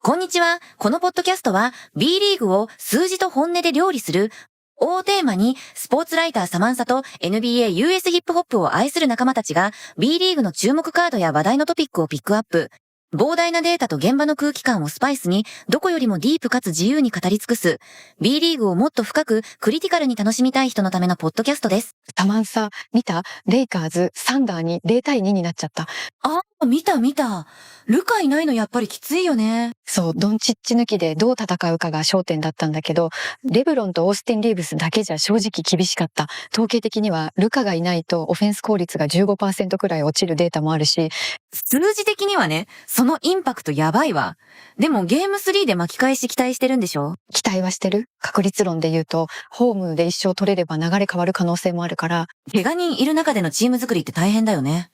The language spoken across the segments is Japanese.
こんにちは。このポッドキャストは B リーグを数字と本音で料理するをテーマにスポーツライターサマンサと NBA US ヒップホップを愛する仲間たちが B リーグの注目カードや話題のトピックをピックアップ。膨大なデータと現場の空気感をスパイスにどこよりもディープかつ自由に語り尽くす B リーグをもっと深くクリティカルに楽しみたい人のためのポッドキャストです。サマンサ、見た？レイカーズ、サンダーに0対2になっちゃった。見た。ルカいないのやっぱりきついよね。そう、ドンチッチ抜きでどう戦うかが焦点だったんだけど、レブロンとオースティン・リーブスだけじゃ正直厳しかった。統計的にはルカがいないとオフェンス効率が 15% くらい落ちるデータもあるし、数字的にはね、そのインパクトやばいわ。でもゲーム3で巻き返し期待してるんでしょ？期待はしてる？確率論で言うと、ホームで一勝取れれば流れ変わる可能性もあるから。怪我人いる中でのチーム作りって大変だよね。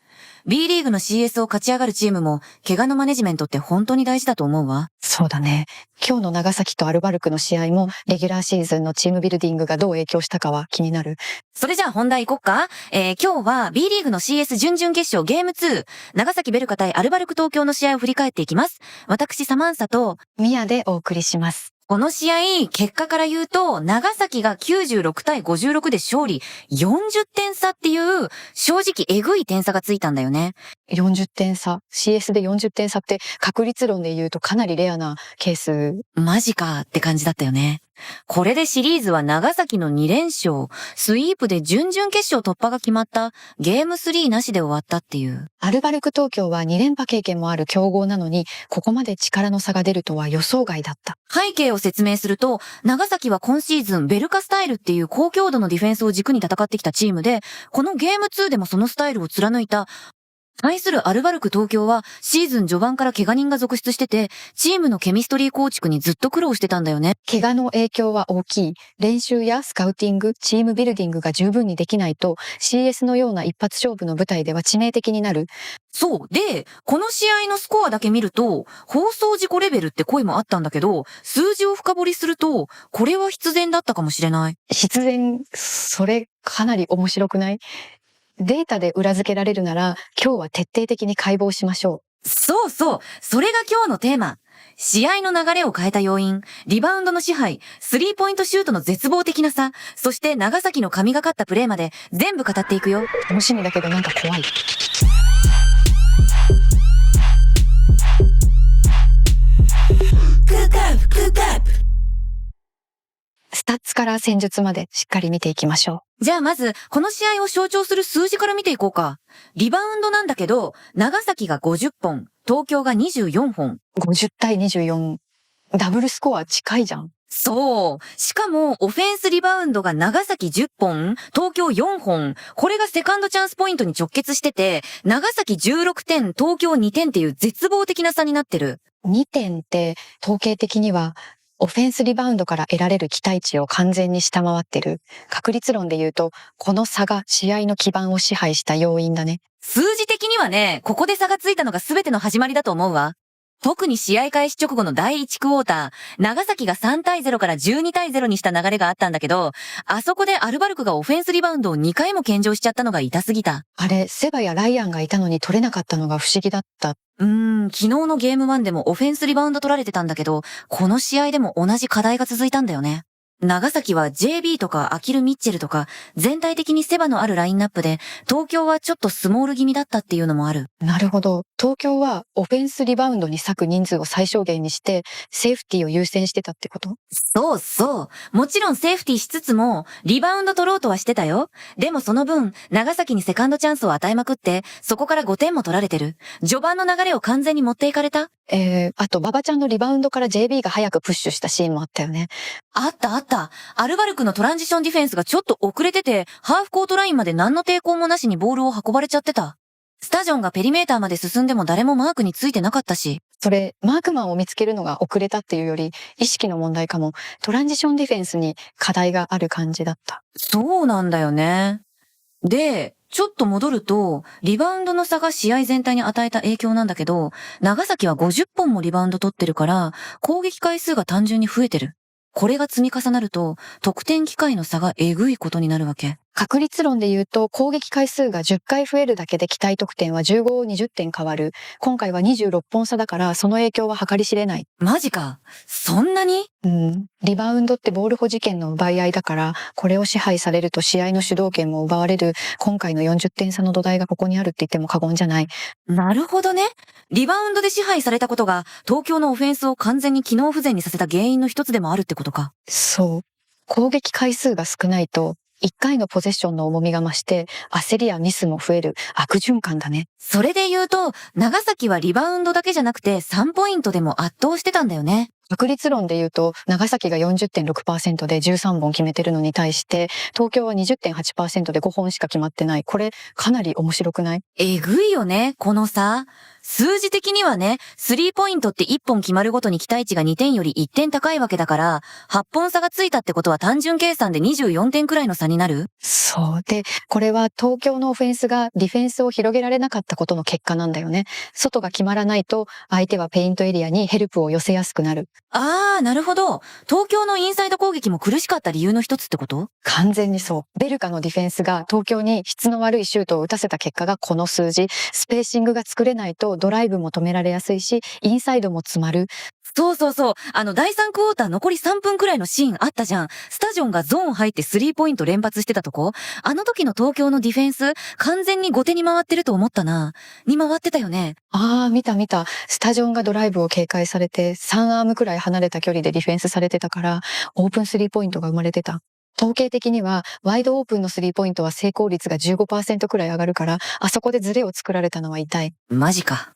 B リーグの CS を勝ち上がるチームも、怪我のマネジメントって本当に大事だと思うわ。そうだね。今日の長崎とアルバルクの試合も、レギュラーシーズンのチームビルディングがどう影響したかは気になる。それじゃあ本題行こっか。今日は B リーグの CS 準々決勝ゲーム2、長崎ベルカ対アルバルク東京の試合を振り返っていきます。私サマンサとミヤでお送りします。この試合、結果から言うと、長崎が96対56で勝利、40点差っていう、正直えぐい点差がついたんだよね。40点差。CS で40点差って確率論で言うとかなりレアなケース。マジかって感じだったよね。これでシリーズは長崎の2連勝、スイープで準々決勝突破が決まったゲーム3なしで終わったっていう。アルバルク東京は2連覇経験もある強豪なのに、ここまで力の差が出るとは予想外だった。背景を説明すると、長崎は今シーズンベルカスタイルっていう高強度のディフェンスを軸に戦ってきたチームで、このゲーム2でもそのスタイルを貫いた対するアルバルク東京はシーズン序盤から怪我人が続出してて、チームのケミストリー構築にずっと苦労してたんだよね。怪我の影響は大きい。練習やスカウティング、チームビルディングが十分にできないと CS のような一発勝負の舞台では致命的になる。そう。で、この試合のスコアだけ見ると、放送事故レベルって声もあったんだけど、数字を深掘りすると、これは必然だったかもしれない。必然、それかなり面白くない？データで裏付けられるなら、今日は徹底的に解剖しましょう。そう。それが今日のテーマ。試合の流れを変えた要因、リバウンドの支配、スリーポイントシュートの絶望的な差、そして長崎の神がかったプレーまで全部語っていくよ。楽しみだけどなんか怖い。スタッツから戦術までしっかり見ていきましょう。じゃあまず、この試合を象徴する数字から見ていこうか。リバウンドなんだけど、長崎が50本、東京が24本。50対24。ダブルスコア近いじゃん。そう。しかも、オフェンスリバウンドが長崎10本、東京4本。これがセカンドチャンスポイントに直結してて、長崎16点、東京2点っていう絶望的な差になってる。2点って統計的には、オフェンスリバウンドから得られる期待値を完全に下回ってる。確率論で言うと、この差が試合の基盤を支配した要因だね。数字的にはね、ここで差がついたのが全ての始まりだと思うわ。特に試合開始直後の第1クォーター、長崎が3対0から12対0にした流れがあったんだけど、あそこでアルバルクがオフェンスリバウンドを2回も献上しちゃったのが痛すぎた。あれ、セバやライアンがいたのに取れなかったのが不思議だった。昨日のゲーム1でもオフェンスリバウンド取られてたんだけど、この試合でも同じ課題が続いたんだよね。長崎は JB とかアキル・ミッチェルとか全体的にセバのあるラインナップで東京はちょっとスモール気味だったっていうのもある。なるほど。東京はオフェンスリバウンドに割く人数を最小限にしてセーフティーを優先してたってこと？そう。もちろんセーフティーしつつもリバウンド取ろうとはしてたよ。でもその分長崎にセカンドチャンスを与えまくってそこから5点も取られてる。序盤の流れを完全に持っていかれた。あと馬場ちゃんのリバウンドから JB が早くプッシュしたシーンもあったよね。あった。アルバルクのトランジションディフェンスがちょっと遅れてて、ハーフコートラインまで何の抵抗もなしにボールを運ばれちゃってた。スタジョンがペリメーターまで進んでも誰もマークについてなかったし。それ、マークマンを見つけるのが遅れたっていうより、意識の問題かも。トランジションディフェンスに課題がある感じだった。そうなんだよね。で、ちょっと戻ると、リバウンドの差が試合全体に与えた影響なんだけど、長崎は50本もリバウンド取ってるから、攻撃回数が単純に増えてる。これが積み重なると、得点機会の差がえぐいことになるわけ。確率論で言うと、攻撃回数が10回増えるだけで期待得点は15、20点変わる。今回は26本差だから、その影響は計り知れない。マジか。そんなに？リバウンドってボール保持権の奪い合いだから、これを支配されると試合の主導権も奪われる。今回の40点差の土台がここにあるって言っても過言じゃない。なるほどね。リバウンドで支配されたことが、東京のオフェンスを完全に機能不全にさせた原因の一つでもあるってことか。そう。攻撃回数が少ないと、1回のポゼッションの重みが増して、焦りやミスも増える悪循環だね。それで言うと、長崎はリバウンドだけじゃなくて3ポイントでも圧倒してたんだよね。確率論で言うと、長崎が 40.6% で13本決めてるのに対して、東京は 20.8% で5本しか決まってない。これ、かなり面白くない？えぐいよね、この差。数字的にはね、スリーポイントって1本決まるごとに期待値が2点より1点高いわけだから、8本差がついたってことは単純計算で24点くらいの差になる？そう。で、これは東京のオフェンスがディフェンスを広げられなかったことの結果なんだよね。外が決まらないと、相手はペイントエリアにヘルプを寄せやすくなる。なるほど。東京のインサイド攻撃も苦しかった理由の一つってこと？完全にそう。ベルカのディフェンスが東京に質の悪いシュートを打たせた結果がこの数字。スペーシングが作れないとドライブも止められやすいし、インサイドも詰まる。そうそうそう。第3クォーター残り3分くらいのシーンあったじゃん。スタジョンがゾーン入ってスリーポイント連発してたとこ。あの時の東京のディフェンス、完全に後手に回ってると思ったな。に回ってたよね。見た見た。スタジョンがドライブを警戒されて、3アームくらい離れた距離でディフェンスされてたから、オープンスリーポイントが生まれてた。統計的には、ワイドオープンのスリーポイントは成功率が 15% くらい上がるから、あそこでズレを作られたのは痛い。マジか。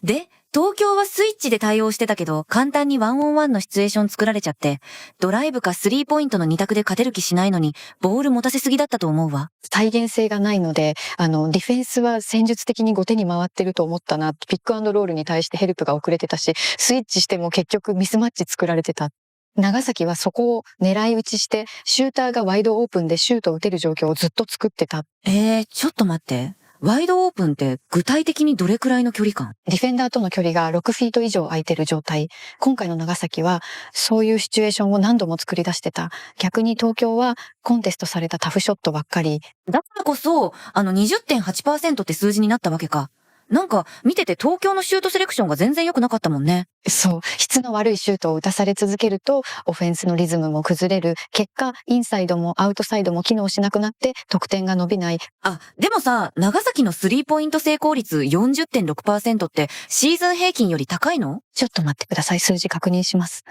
で、東京はスイッチで対応してたけど、簡単にワンオンワンのシチュエーション作られちゃって、ドライブかスリーポイントの2択で勝てる気しないのに、ボール持たせすぎだったと思うわ。再現性がないので、ディフェンスは戦術的に後手に回ってると思ったな。ピックアンドロールに対してヘルプが遅れてたし、スイッチしても結局ミスマッチ作られてた。長崎はそこを狙い撃ちして、シューターがワイドオープンでシュートを打てる状況をずっと作ってた。ちょっと待って。ワイドオープンって具体的にどれくらいの距離感？ディフェンダーとの距離が6フィート以上空いてる状態。今回の長崎はそういうシチュエーションを何度も作り出してた。逆に東京はコンテストされたタフショットばっかり。だからこそ、20.8% って数字になったわけか。なんか、見てて東京のシュートセレクションが全然良くなかったもんね。そう。質の悪いシュートを打たされ続けると、オフェンスのリズムも崩れる。結果、インサイドもアウトサイドも機能しなくなって、得点が伸びない。でもさ、長崎のスリーポイント成功率 40.6% ってシーズン平均より高いの？ちょっと待ってください。数字確認します。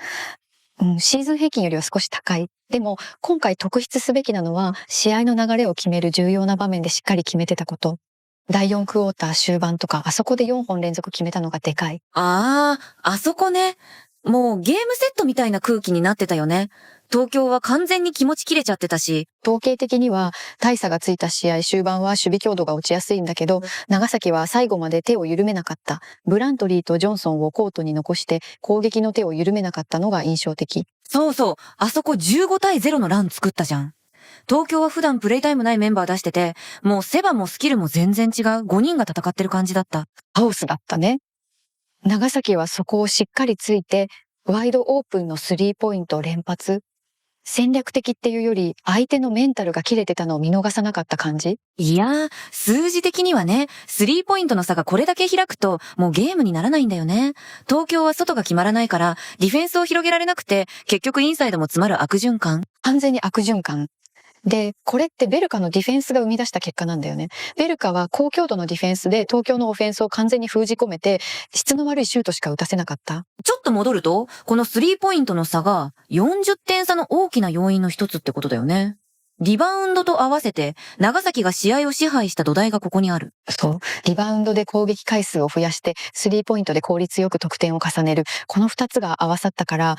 シーズン平均よりは少し高い。でも、今回特筆すべきなのは、試合の流れを決める重要な場面でしっかり決めてたこと。第4クォーター終盤とか、あそこで4本連続決めたのがでかい。あそこね。もうゲームセットみたいな空気になってたよね。東京は完全に気持ち切れちゃってたし。統計的には大差がついた試合終盤は守備強度が落ちやすいんだけど、長崎は最後まで手を緩めなかった。ブラントリーとジョンソンをコートに残して攻撃の手を緩めなかったのが印象的。そうそう。あそこ15対0のラン作ったじゃん。東京は普段プレイタイムないメンバー出してて、もうセバもスキルも全然違う5人が戦ってる感じだった。ハウスだったね。長崎はそこをしっかりついて、ワイドオープンのスリーポイント連発。戦略的っていうより、相手のメンタルが切れてたのを見逃さなかった感じ？いやー、数字的にはね、スリーポイントの差がこれだけ開くと、もうゲームにならないんだよね。東京は外が決まらないから、ディフェンスを広げられなくて、結局インサイドも詰まる悪循環。完全に悪循環。で、これってベルカのディフェンスが生み出した結果なんだよね。ベルカは高強度のディフェンスで東京のオフェンスを完全に封じ込めて、質の悪いシュートしか打たせなかった。ちょっと戻ると、このスリーポイントの差が40点差の大きな要因の一つってことだよね。リバウンドと合わせて、長崎が試合を支配した土台がここにある。そう。リバウンドで攻撃回数を増やして、スリーポイントで効率よく得点を重ねる。この二つが合わさったから、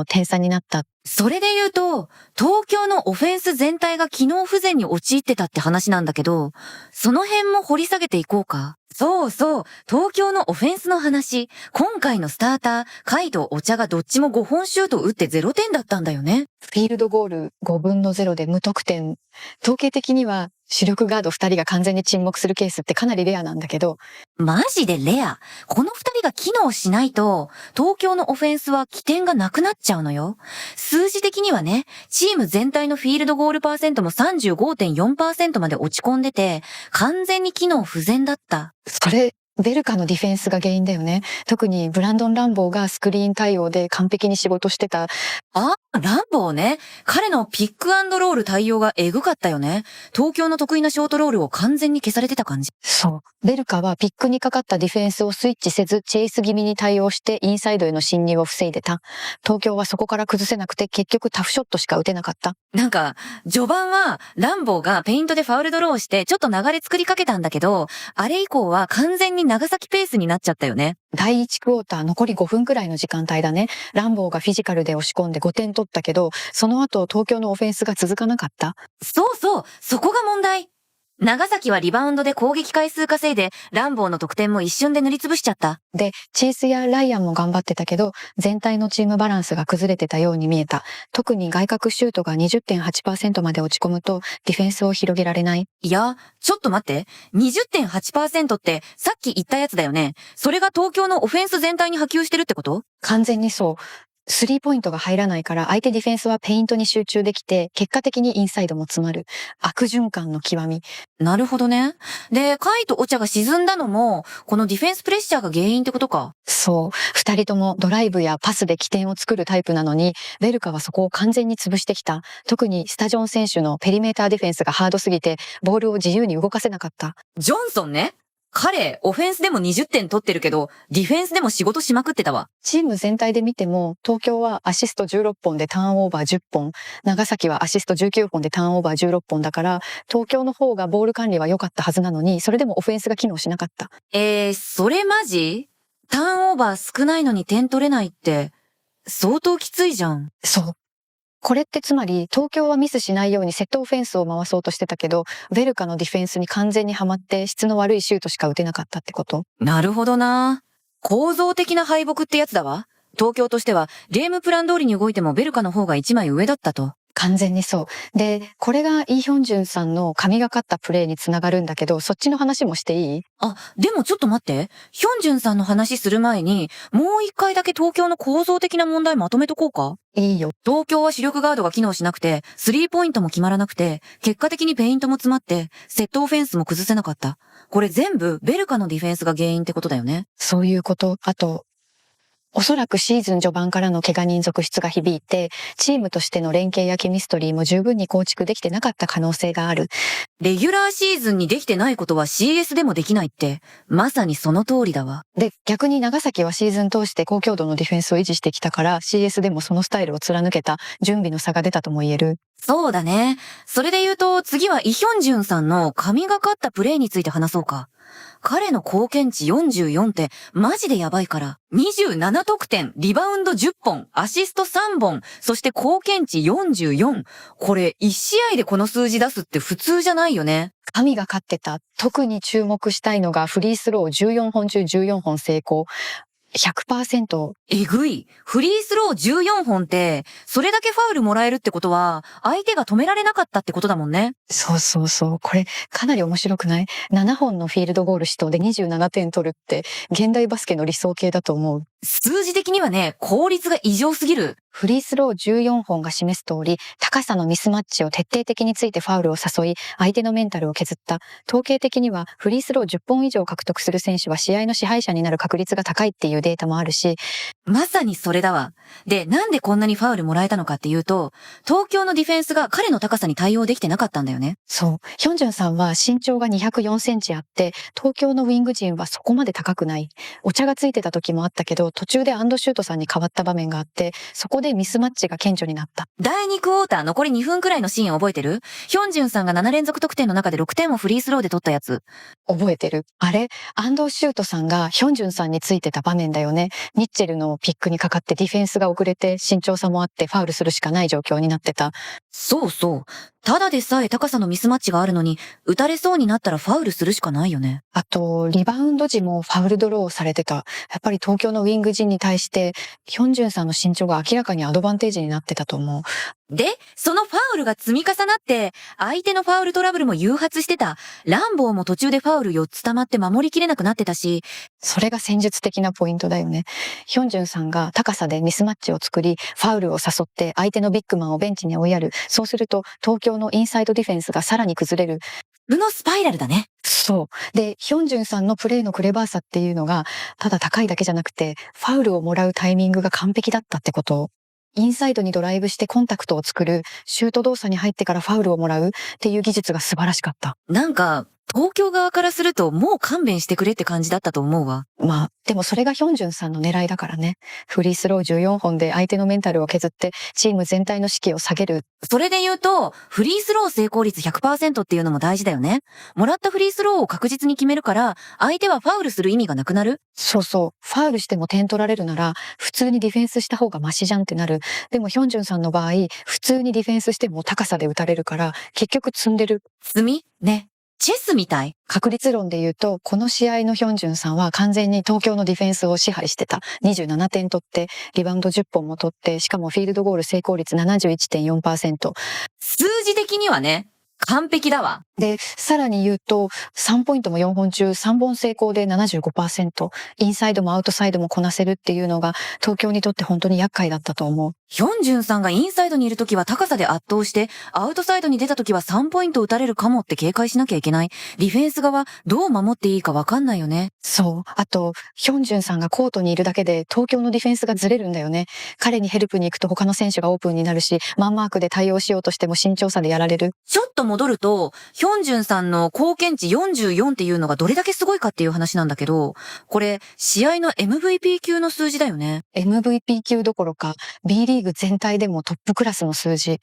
点差になった。それで言うと、東京のオフェンス全体が機能不全に陥ってたって話なんだけど、その辺も掘り下げていこうか。そうそう、東京のオフェンスの話。今回のスターター、カイとお茶がどっちも5本シュート打って0点だったんだよね。フィールドゴール5分の0で無得点。統計的には主力ガード2人が完全に沈黙するケースってかなりレアなんだけど、マジでレア。この二人が機能しないと、東京のオフェンスは起点がなくなっちゃうのよ。数字的にはね、チーム全体のフィールドゴールパーセントも 35.4% まで落ち込んでて、完全に機能不全だった。それ、ベルカのディフェンスが原因だよね。特にブランドン・ランボーがスクリーン対応で完璧に仕事してた。あ、ランボーね。彼のピックアンドロール対応がエグかったよね。東京の得意なショートロールを完全に消されてた感じ。そう。ベルカはピックにかかったディフェンスをスイッチせず、チェイス気味に対応してインサイドへの侵入を防いでた。東京はそこから崩せなくて結局タフショットしか打てなかった。なんか、序盤はランボーがペイントでファウルドローしてちょっと流れ作りかけたんだけど、あれ以降は完全に長崎ペースになっちゃったよね。第1クォーター残り5分くらいの時間帯だね。ランボーがフィジカルで押し込んで5点取ったけど、その後東京のオフェンスが続かなかった。そうそう、そこが問題。長崎はリバウンドで攻撃回数稼いで、ランボーの得点も一瞬で塗りつぶしちゃった。で、チェイスやライアンも頑張ってたけど、全体のチームバランスが崩れてたように見えた。特に外角シュートが 20.8% まで落ち込むと、ディフェンスを広げられない。いや、ちょっと待って。20.8% ってさっき言ったやつだよね。それが東京のオフェンス全体に波及してるってこと？完全にそう。スリーポイントが入らないから相手ディフェンスはペイントに集中できて、結果的にインサイドも詰まる。悪循環の極み。なるほどね。で、カイとオチャが沈んだのも、このディフェンスプレッシャーが原因ってことか。そう。二人ともドライブやパスで起点を作るタイプなのに、ベルカはそこを完全に潰してきた。特にスタジョン選手のペリメーターディフェンスがハードすぎて、ボールを自由に動かせなかった。ジョンソンね。彼、オフェンスでも20点取ってるけど、ディフェンスでも仕事しまくってたわ。チーム全体で見ても、東京はアシスト16本でターンオーバー10本、長崎はアシスト19本でターンオーバー16本だから、東京の方がボール管理は良かったはずなのに、それでもオフェンスが機能しなかった。それマジ？ターンオーバー少ないのに点取れないって、相当きついじゃん。そう。これってつまり、東京はミスしないようにセットオフェンスを回そうとしてたけど、ベルカのディフェンスに完全にはまって質の悪いシュートしか打てなかったってこと？なるほどな。構造的な敗北ってやつだわ。東京としては、ゲームプラン通りに動いてもベルカの方が一枚上だったと。完全にそう。で、これがイ・ヒョンジュンさんの神がかったプレーにつながるんだけど、そっちの話もしていい？あ、でもちょっと待って。ヒョンジュンさんの話する前に、もう一回だけ東京の構造的な問題まとめとこうか？いいよ。東京は主力ガードが機能しなくて、スリーポイントも決まらなくて、結果的にペイントも詰まって、セットオフェンスも崩せなかった。これ全部ベルカのディフェンスが原因ってことだよね。そういうこと。あと、おそらくシーズン序盤からの怪我人続出が響いて、チームとしての連携やケミストリーも十分に構築できてなかった可能性がある。レギュラーシーズンにできてないことは CS でもできないって、まさにその通りだわ。で、逆に長崎はシーズン通して高強度のディフェンスを維持してきたから、CS でもそのスタイルを貫けた準備の差が出たとも言える。そうだね。それで言うと、次はイ・ヒョンジュンさんの神がかったプレーについて話そうか。彼の貢献値44ってマジでやばいから。27得点、リバウンド10本、アシスト3本、そして貢献値44。これ1試合でこの数字出すって普通じゃないよね。神がかってた。特に注目したいのがフリースロー14本中14本成功。100%。えぐい。フリースロー14本って、それだけファウルもらえるってことは、相手が止められなかったってことだもんね。そうそうそう。これ、かなり面白くない？ 7 本のフィールドゴール試投で27点取るって、現代バスケの理想形だと思う。数字的にはね、効率が異常すぎる。フリースロー14本が示す通り、高さのミスマッチを徹底的についてファウルを誘い、相手のメンタルを削った。統計的には、フリースロー10本以上獲得する選手は試合の支配者になる確率が高いっていうデータもあるし、まさにそれだわ。で、なんでこんなにファウルもらえたのかっていうと、東京のディフェンスが彼の高さに対応できてなかったんだよね。そう。ヒョンジュンさんは身長が204センチあって、東京のウィング陣はそこまで高くない。お茶がついてた時もあったけど、途中でアンドシュートさんに変わった場面があって、そこでミスマッチが顕著になった。第2クォーター残り2分くらいのシーン覚えてる？ヒョンジュンさんが7連続得点の中で6点をフリースローで取ったやつ。覚えてる？あれ、アンドシュートさんがヒョンジュンさんについてた場面だよね。ミッチェルのピックにかかってディフェンスが遅れて身長差もあってファウルするしかない状況になってた。そうそう。ただでさえ高さのミスマッチがあるのに、打たれそうになったらファウルするしかないよね。あと、リバウンド時もファウルドローされてた。やっぱり東京のウィング陣に対して、ヒョンジュンさんの身長が明らかにアドバンテージになってたと思う。で、そのファウルが積み重なって、相手のファウルトラブルも誘発してた。ランボーも途中でファウル4つ溜まって守りきれなくなってたし、それが戦術的なポイントだよね。ヒョンジュンさんが高さでミスマッチを作り、ファウルを誘って相手のビッグマンをベンチに追いやる。そうすると東京のインサイドディフェンスがさらに崩れる。負のスパイラルだね。そう。で、ヒョンジュンさんのプレーのクレバーさっていうのが、ただ高いだけじゃなくて、ファウルをもらうタイミングが完璧だったってこと。インサイドにドライブしてコンタクトを作る、シュート動作に入ってからファウルをもらうっていう技術が素晴らしかった。なんか、東京側からするともう勘弁してくれって感じだったと思うわ。まあ、でもそれがヒョンジュンさんの狙いだからね。フリースロー14本で相手のメンタルを削ってチーム全体の士気を下げる。それで言うと、フリースロー成功率 100% っていうのも大事だよね。もらったフリースローを確実に決めるから、相手はファウルする意味がなくなる。そうそう。ファウルしても点取られるなら、普通にディフェンスした方がマシじゃんってなる。でもヒョンジュンさんの場合、普通にディフェンスしても高さで打たれるから、結局積んでる。積みね。チェスみたい。確率論で言うと、この試合のヒョンジュンさんは完全に東京のディフェンスを支配してた。27点取って、リバウンド10本も取って、しかもフィールドゴール成功率 71.4%。数字的にはね、完璧だわ。で、さらに言うと、3ポイントも4本中3本成功で 75%。インサイドもアウトサイドもこなせるっていうのが、東京にとって本当に厄介だったと思う。ヒョンジュンさんがインサイドにいるときは高さで圧倒して、アウトサイドに出たときは3ポイント打たれるかもって警戒しなきゃいけない。ディフェンス側、どう守っていいかわかんないよね。そう。あと、ヒョンジュンさんがコートにいるだけで東京のディフェンスがずれるんだよね。彼にヘルプに行くと他の選手がオープンになるし、マンマークで対応しようとしても慎重さでやられる。ちょっと戻ると、ヒョンジュンさんの貢献値44っていうのがどれだけすごいかっていう話なんだけど、これ、試合の MVP 級の数字だよね。MVP 級どころか、B リーグ全体でもトップクラスの数字。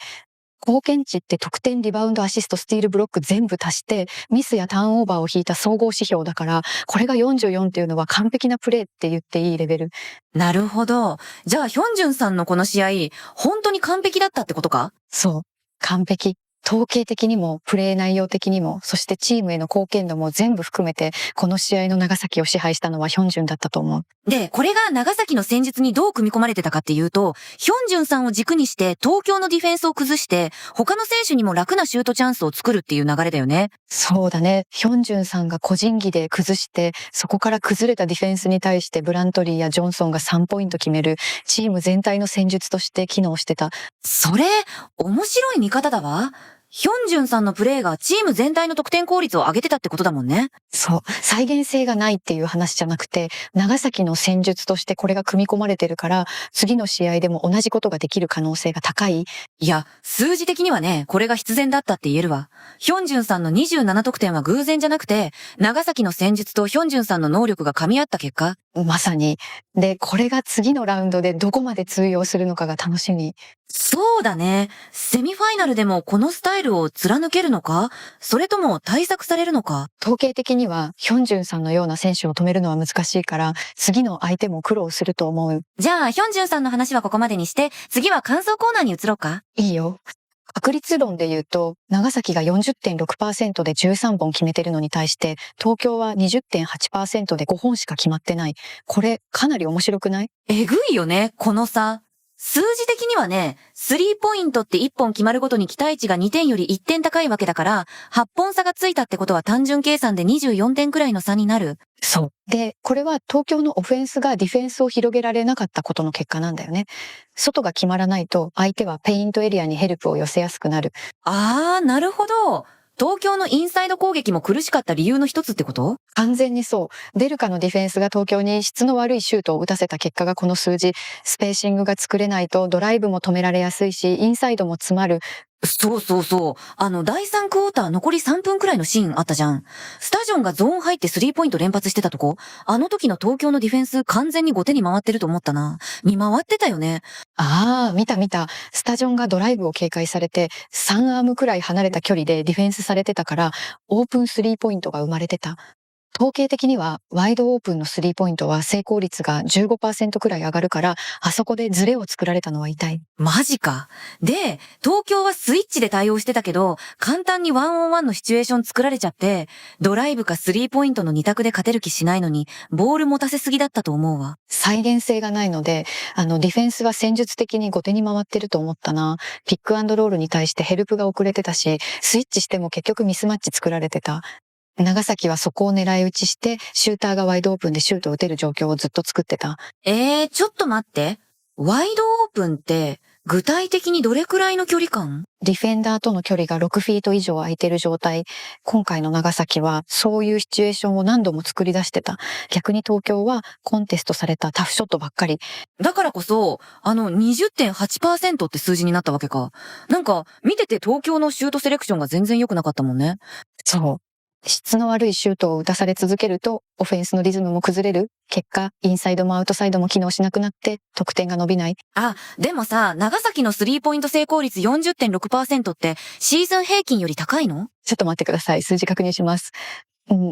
貢献値って得点、リバウンド、アシスト、スティール、ブロック全部足して、ミスやターンオーバーを引いた総合指標だから、これが44っていうのは完璧なプレーって言っていいレベル。なるほど。じゃあ、ヒョンジュンさんのこの試合、本当に完璧だったってことか？そう。完璧。統計的にも、プレー内容的にも、そしてチームへの貢献度も全部含めて、この試合の長崎を支配したのはヒョンジュンだったと思う。で、これが長崎の戦術にどう組み込まれてたかっていうと、ヒョンジュンさんを軸にして東京のディフェンスを崩して、他の選手にも楽なシュートチャンスを作るっていう流れだよね。そうだね。ヒョンジュンさんが個人技で崩して、そこから崩れたディフェンスに対してブラントリーやジョンソンが3ポイント決める、チーム全体の戦術として機能してた。それ、面白い見方だわ。ヒョンジュンさんのプレーがチーム全体の得点効率を上げてたってことだもんね。そう。再現性がないっていう話じゃなくて、長崎の戦術としてこれが組み込まれてるから、次の試合でも同じことができる可能性が高い。いや、数字的にはね、これが必然だったって言えるわ。ヒョンジュンさんの27得点は偶然じゃなくて、長崎の戦術とヒョンジュンさんの能力が噛み合った結果。まさに。で、これが次のラウンドでどこまで通用するのかが楽しみ。そうだね。セミファイナルでもこのスタイルを貫けるのか？それとも対策されるのか？統計的には、ヒョンジュンさんのような選手を止めるのは難しいから、次の相手も苦労すると思う。じゃあ、ヒョンジュンさんの話はここまでにして、次は感想コーナーに移ろうか。いいよ。確率論で言うと、長崎が 40.6% で13本決めてるのに対して、東京は 20.8% で5本しか決まってない。これ、かなり面白くない？えぐいよね、この差。数字的にはね、スリーポイントって1本決まるごとに期待値が2点より1点高いわけだから、8本差がついたってことは単純計算で24点くらいの差になる。そう。で、これは東京のオフェンスがディフェンスを広げられなかったことの結果なんだよね。外が決まらないと相手はペイントエリアにヘルプを寄せやすくなる。なるほど。東京のインサイド攻撃も苦しかった理由の一つってこと？完全にそう。デルカのディフェンスが東京に質の悪いシュートを打たせた結果がこの数字。スペーシングが作れないとドライブも止められやすいし、インサイドも詰まる。そうそうそう。第3クォーター残り3分くらいのシーンあったじゃん。スタジョンがゾーン入ってスリーポイント連発してたとこ。あの時の東京のディフェンス完全に後手に回ってると思ったな。見回ってたよね。ああ、見た見た。スタジョンがドライブを警戒されて、3アームくらい離れた距離でディフェンスされてたから、オープンスリーポイントが生まれてた。統計的にはワイドオープンのスリーポイントは成功率が 15% くらい上がるから、あそこでズレを作られたのは痛い。マジか。で、東京はスイッチで対応してたけど、簡単にワンオンワンのシチュエーション作られちゃって、ドライブかスリーポイントの二択で勝てる気しないのに、ボール持たせすぎだったと思うわ。再現性がないので、ディフェンスは戦術的に後手に回ってると思ったな。ピックアンドロールに対してヘルプが遅れてたし、スイッチしても結局ミスマッチ作られてた。長崎はそこを狙い撃ちして、シューターがワイドオープンでシュートを打てる状況をずっと作ってた。ちょっと待って。ワイドオープンって、具体的にどれくらいの距離感？ディフェンダーとの距離が6フィート以上空いてる状態。今回の長崎はそういうシチュエーションを何度も作り出してた。逆に東京はコンテストされたタフショットばっかり。だからこそ、20.8% って数字になったわけか。なんか、見てて東京のシュートセレクションが全然良くなかったもんね。そう。質の悪いシュートを打たされ続けると、オフェンスのリズムも崩れる。結果、インサイドもアウトサイドも機能しなくなって、得点が伸びない。あ、でもさ、長崎のスリーポイント成功率 40.6% ってシーズン平均より高いの？ちょっと待ってください。数字確認します。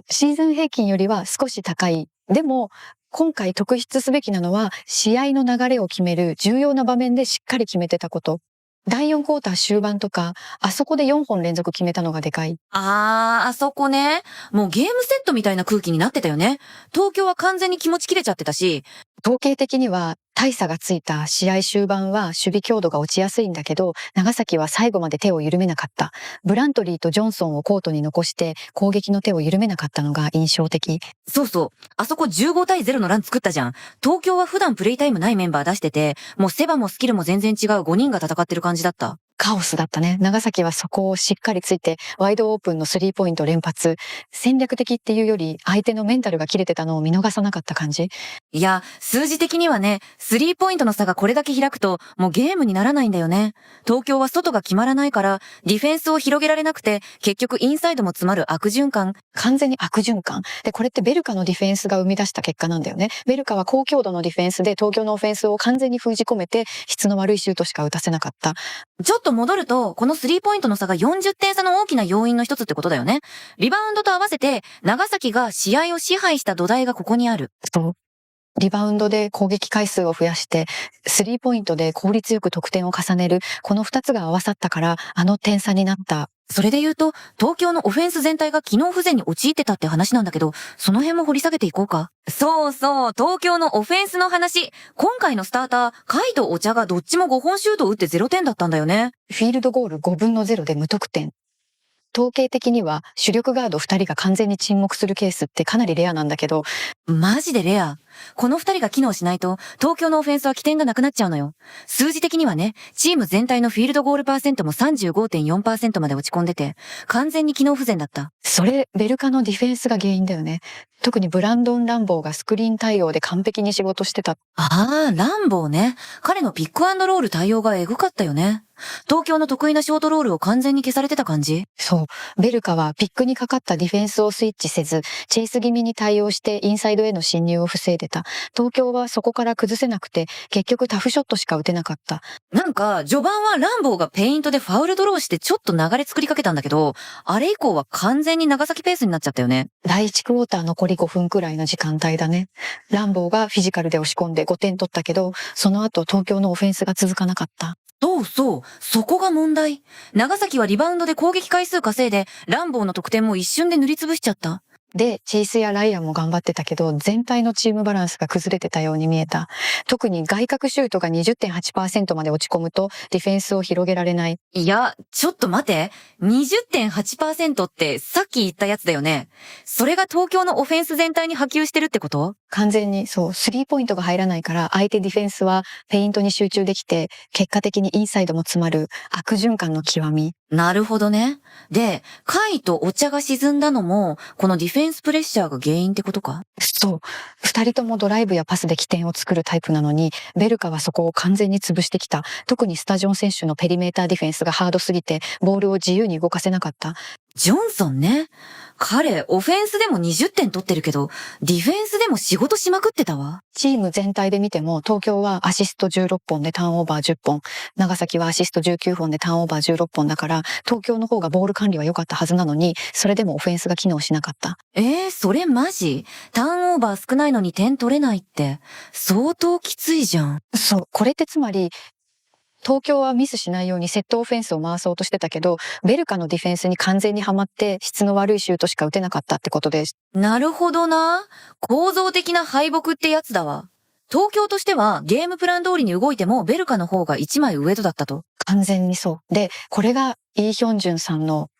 シーズン平均よりは少し高い。でも、今回特筆すべきなのは、試合の流れを決める重要な場面でしっかり決めてたこと。第4クォーター終盤とか、あそこで4本連続決めたのがでかい。あそこね。もうゲームセットみたいな空気になってたよね。東京は完全に気持ち切れちゃってたし。統計的には大差がついた試合終盤は守備強度が落ちやすいんだけど、長崎は最後まで手を緩めなかった。ブラントリーとジョンソンをコートに残して攻撃の手を緩めなかったのが印象的。そうそう。あそこ15対0のラン作ったじゃん。東京は普段プレイタイムないメンバー出してて、もうセバもスキルも全然違う5人が戦ってる感じだった。カオスだったね。長崎はそこをしっかりついて、ワイドオープンのスリーポイント連発。戦略的っていうより、相手のメンタルが切れてたのを見逃さなかった感じ。いや、数字的にはね、スリーポイントの差がこれだけ開くと、もうゲームにならないんだよね。東京は外が決まらないから、ディフェンスを広げられなくて、結局インサイドも詰まる悪循環。完全に悪循環。で、これってベルカのディフェンスが生み出した結果なんだよね。ベルカは高強度のディフェンスで東京のオフェンスを完全に封じ込めて、質の悪いシュートしか打たせなかった。ちょっと戻ると、このスリーポイントの差が40点差の大きな要因の一つってことだよね。リバウンドと合わせて、長崎が試合を支配した土台がここにある。そう。リバウンドで攻撃回数を増やして、スリーポイントで効率よく得点を重ねる、この2つが合わさったから、あの点差になった。それで言うと、東京のオフェンス全体が機能不全に陥ってたって話なんだけど、その辺も掘り下げていこうか。そうそう、東京のオフェンスの話。今回のスターター、カイとお茶がどっちも5本シュートを打って0点だったんだよね。フィールドゴール5分の0で無得点。統計的には主力ガード2人が完全に沈黙するケースってかなりレアなんだけど、マジでレア。この2人が機能しないと、東京のオフェンスは起点がなくなっちゃうのよ。数字的にはね、チーム全体のフィールドゴールパーセントも 35.4% まで落ち込んでて、完全に機能不全だった。それベルカのディフェンスが原因だよね。特にブランドン・ランボーがスクリーン対応で完璧に仕事してた。ランボーね。彼のピックアンドロール対応がエグかったよね。東京の得意なショートロールを完全に消されてた感じ。そう。ベルカはピックにかかったディフェンスをスイッチせず、チェイス気味に対応してインサイドへの侵入を防いでた。東京はそこから崩せなくて、結局タフショットしか打てなかった。なんか、序盤はランボーがペイントでファウルドローしてちょっと流れ作りかけたんだけど、あれ以降は完全に長崎ペースになっちゃったよね。第1クォーター残り5分くらいの時間帯だね。ランボーがフィジカルで押し込んで5点取ったけど、その後東京のオフェンスが続かなかった。そうそう、そこが問題。長崎はリバウンドで攻撃回数稼いで、ランボーの得点も一瞬で塗りつぶしちゃった。で、チェイスやライアンも頑張ってたけど、全体のチームバランスが崩れてたように見えた。特に外角シュートが 20.8% まで落ち込むと、ディフェンスを広げられない。いや、ちょっと待て。20.8% ってさっき言ったやつだよね。それが東京のオフェンス全体に波及してるってこと？完全にそう、スリーポイントが入らないから、相手ディフェンスはペイントに集中できて、結果的にインサイドも詰まる悪循環の極み。なるほどね。で、カイとお茶が沈んだのも、このディフェンスプレッシャーが原因ってことか？そう。二人ともドライブやパスで起点を作るタイプなのに、ベルカはそこを完全に潰してきた。特にスタジョン選手のペリメーターディフェンスがハードすぎて、ボールを自由に動かせなかった。ジョンソンね。彼、オフェンスでも20点取ってるけど、ディフェンスでも仕事しまくってたわ。チーム全体で見ても、東京はアシスト16本でターンオーバー10本、長崎はアシスト19本でターンオーバー16本だから、東京の方がボール管理は良かったはずなのに、それでもオフェンスが機能しなかった。それマジ？ターンオーバー少ないのに点取れないって、相当きついじゃん。そう、これってつまり、東京はミスしないようにセットオフェンスを回そうとしてたけど、ベルカのディフェンスに完全にはまって質の悪いシュートしか打てなかったってことです。なるほどな。構造的な敗北ってやつだわ。東京としてはゲームプラン通りに動いてもベルカの方が一枚上とだったと。完全にそう。で、これがイ・ヒョンジュンさんの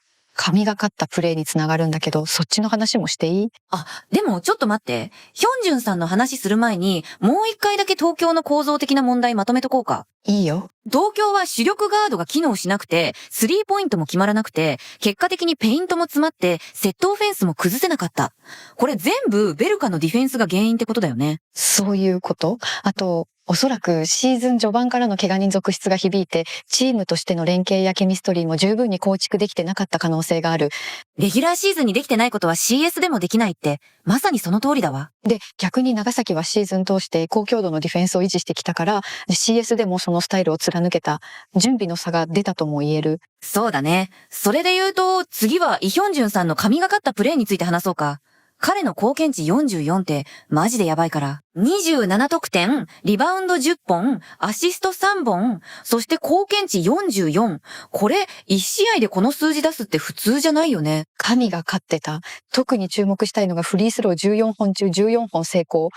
神がかったプレーにつながるんだけど、そっちの話もしていい？でもちょっと待って。ヒョンジュンさんの話する前に、もう一回だけ東京の構造的な問題まとめとこうか。いいよ。東京は主力ガードが機能しなくて、スリーポイントも決まらなくて、結果的にペイントも詰まって、セットオフェンスも崩せなかった。これ全部ベルカのディフェンスが原因ってことだよね。そういうこと。あと、おそらくシーズン序盤からの怪我人続出が響いて、チームとしての連携やケミストリーも十分に構築できてなかった可能性がある。レギュラーシーズンにできてないことは CS でもできないって、まさにその通りだわ。で、逆に長崎はシーズン通して高強度のディフェンスを維持してきたから、CS でもそのスタイルを貫けた、準備の差が出たとも言える。そうだね。それで言うと、次はイヒョンジュンさんの神がかったプレーについて話そうか。彼の貢献値44ってマジでやばいから。27得点、リバウンド10本、アシスト3本、そして貢献値44。これ、1試合でこの数字出すって普通じゃないよね。神が勝ってた。特に注目したいのがフリースロー14本中14本成功。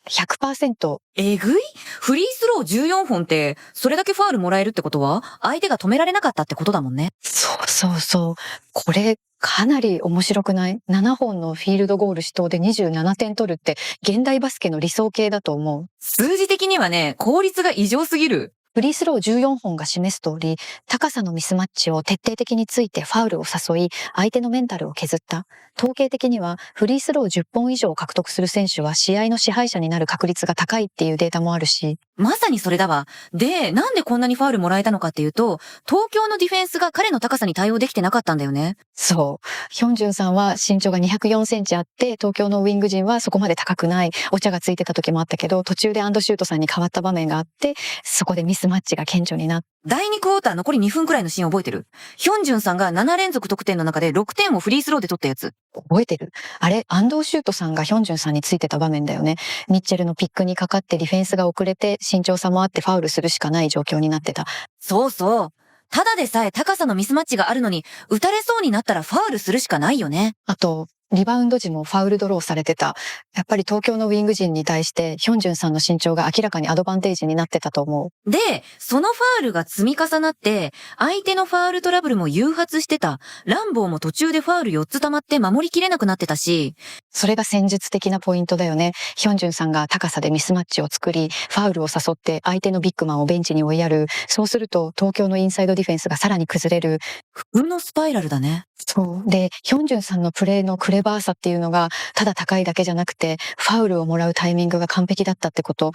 100%。えぐい？フリースロー14本って、それだけファールもらえるってことは、相手が止められなかったってことだもんね。そうそうそう。これ、かなり面白くない？ 7 本のフィールドゴール主導で27点取るって、現代バスケの理想形だと思う。数字的にはね、効率が異常すぎる。フリースロー14本が示す通り、高さのミスマッチを徹底的についてファウルを誘い、相手のメンタルを削った。統計的には、フリースロー10本以上獲得する選手は試合の支配者になる確率が高いっていうデータもあるし。まさにそれだわ。で、なんでこんなにファウルもらえたのかっていうと、東京のディフェンスが彼の高さに対応できてなかったんだよね。そう。ヒョンジュンさんは身長が204センチあって、東京のウィング陣はそこまで高くない。お茶がついてた時もあったけど、途中でアンドシュートさんに変わった場面があって、そこでミスマッチが顕著になった。第2クォーター残り2分くらいのシーン覚えてる？ヒョンジュンさんが7連続得点の中で6点をフリースローで取ったやつ。覚えてる？あれ、アンドシュートさんがヒョンジュンさんについてた場面だよね。ミッチェルのピックにかかってディフェンスが遅れて、身長差もあってファウルするしかない状況になってた。そうそう。ただでさえ高さのミスマッチがあるのに、打たれそうになったらファウルするしかないよね。あと、リバウンド時もファウルドローされてた。やっぱり東京のウィング陣に対して、ヒョンジュンさんの身長が明らかにアドバンテージになってたと思う。で、そのファウルが積み重なって、相手のファウルトラブルも誘発してた。ランボーも途中でファウル4つ溜まって守りきれなくなってたし。それが戦術的なポイントだよね。ヒョンジュンさんが高さでミスマッチを作り、ファウルを誘って相手のビッグマンをベンチに追いやる。そうすると、東京のインサイドディフェンスがさらに崩れる。不運のスパイラルだね。そう。で、ヒョンジュンさんのプレーのクレバーさっていうのが、ただ高いだけじゃなくて、ファウルをもらうタイミングが完璧だったってこと。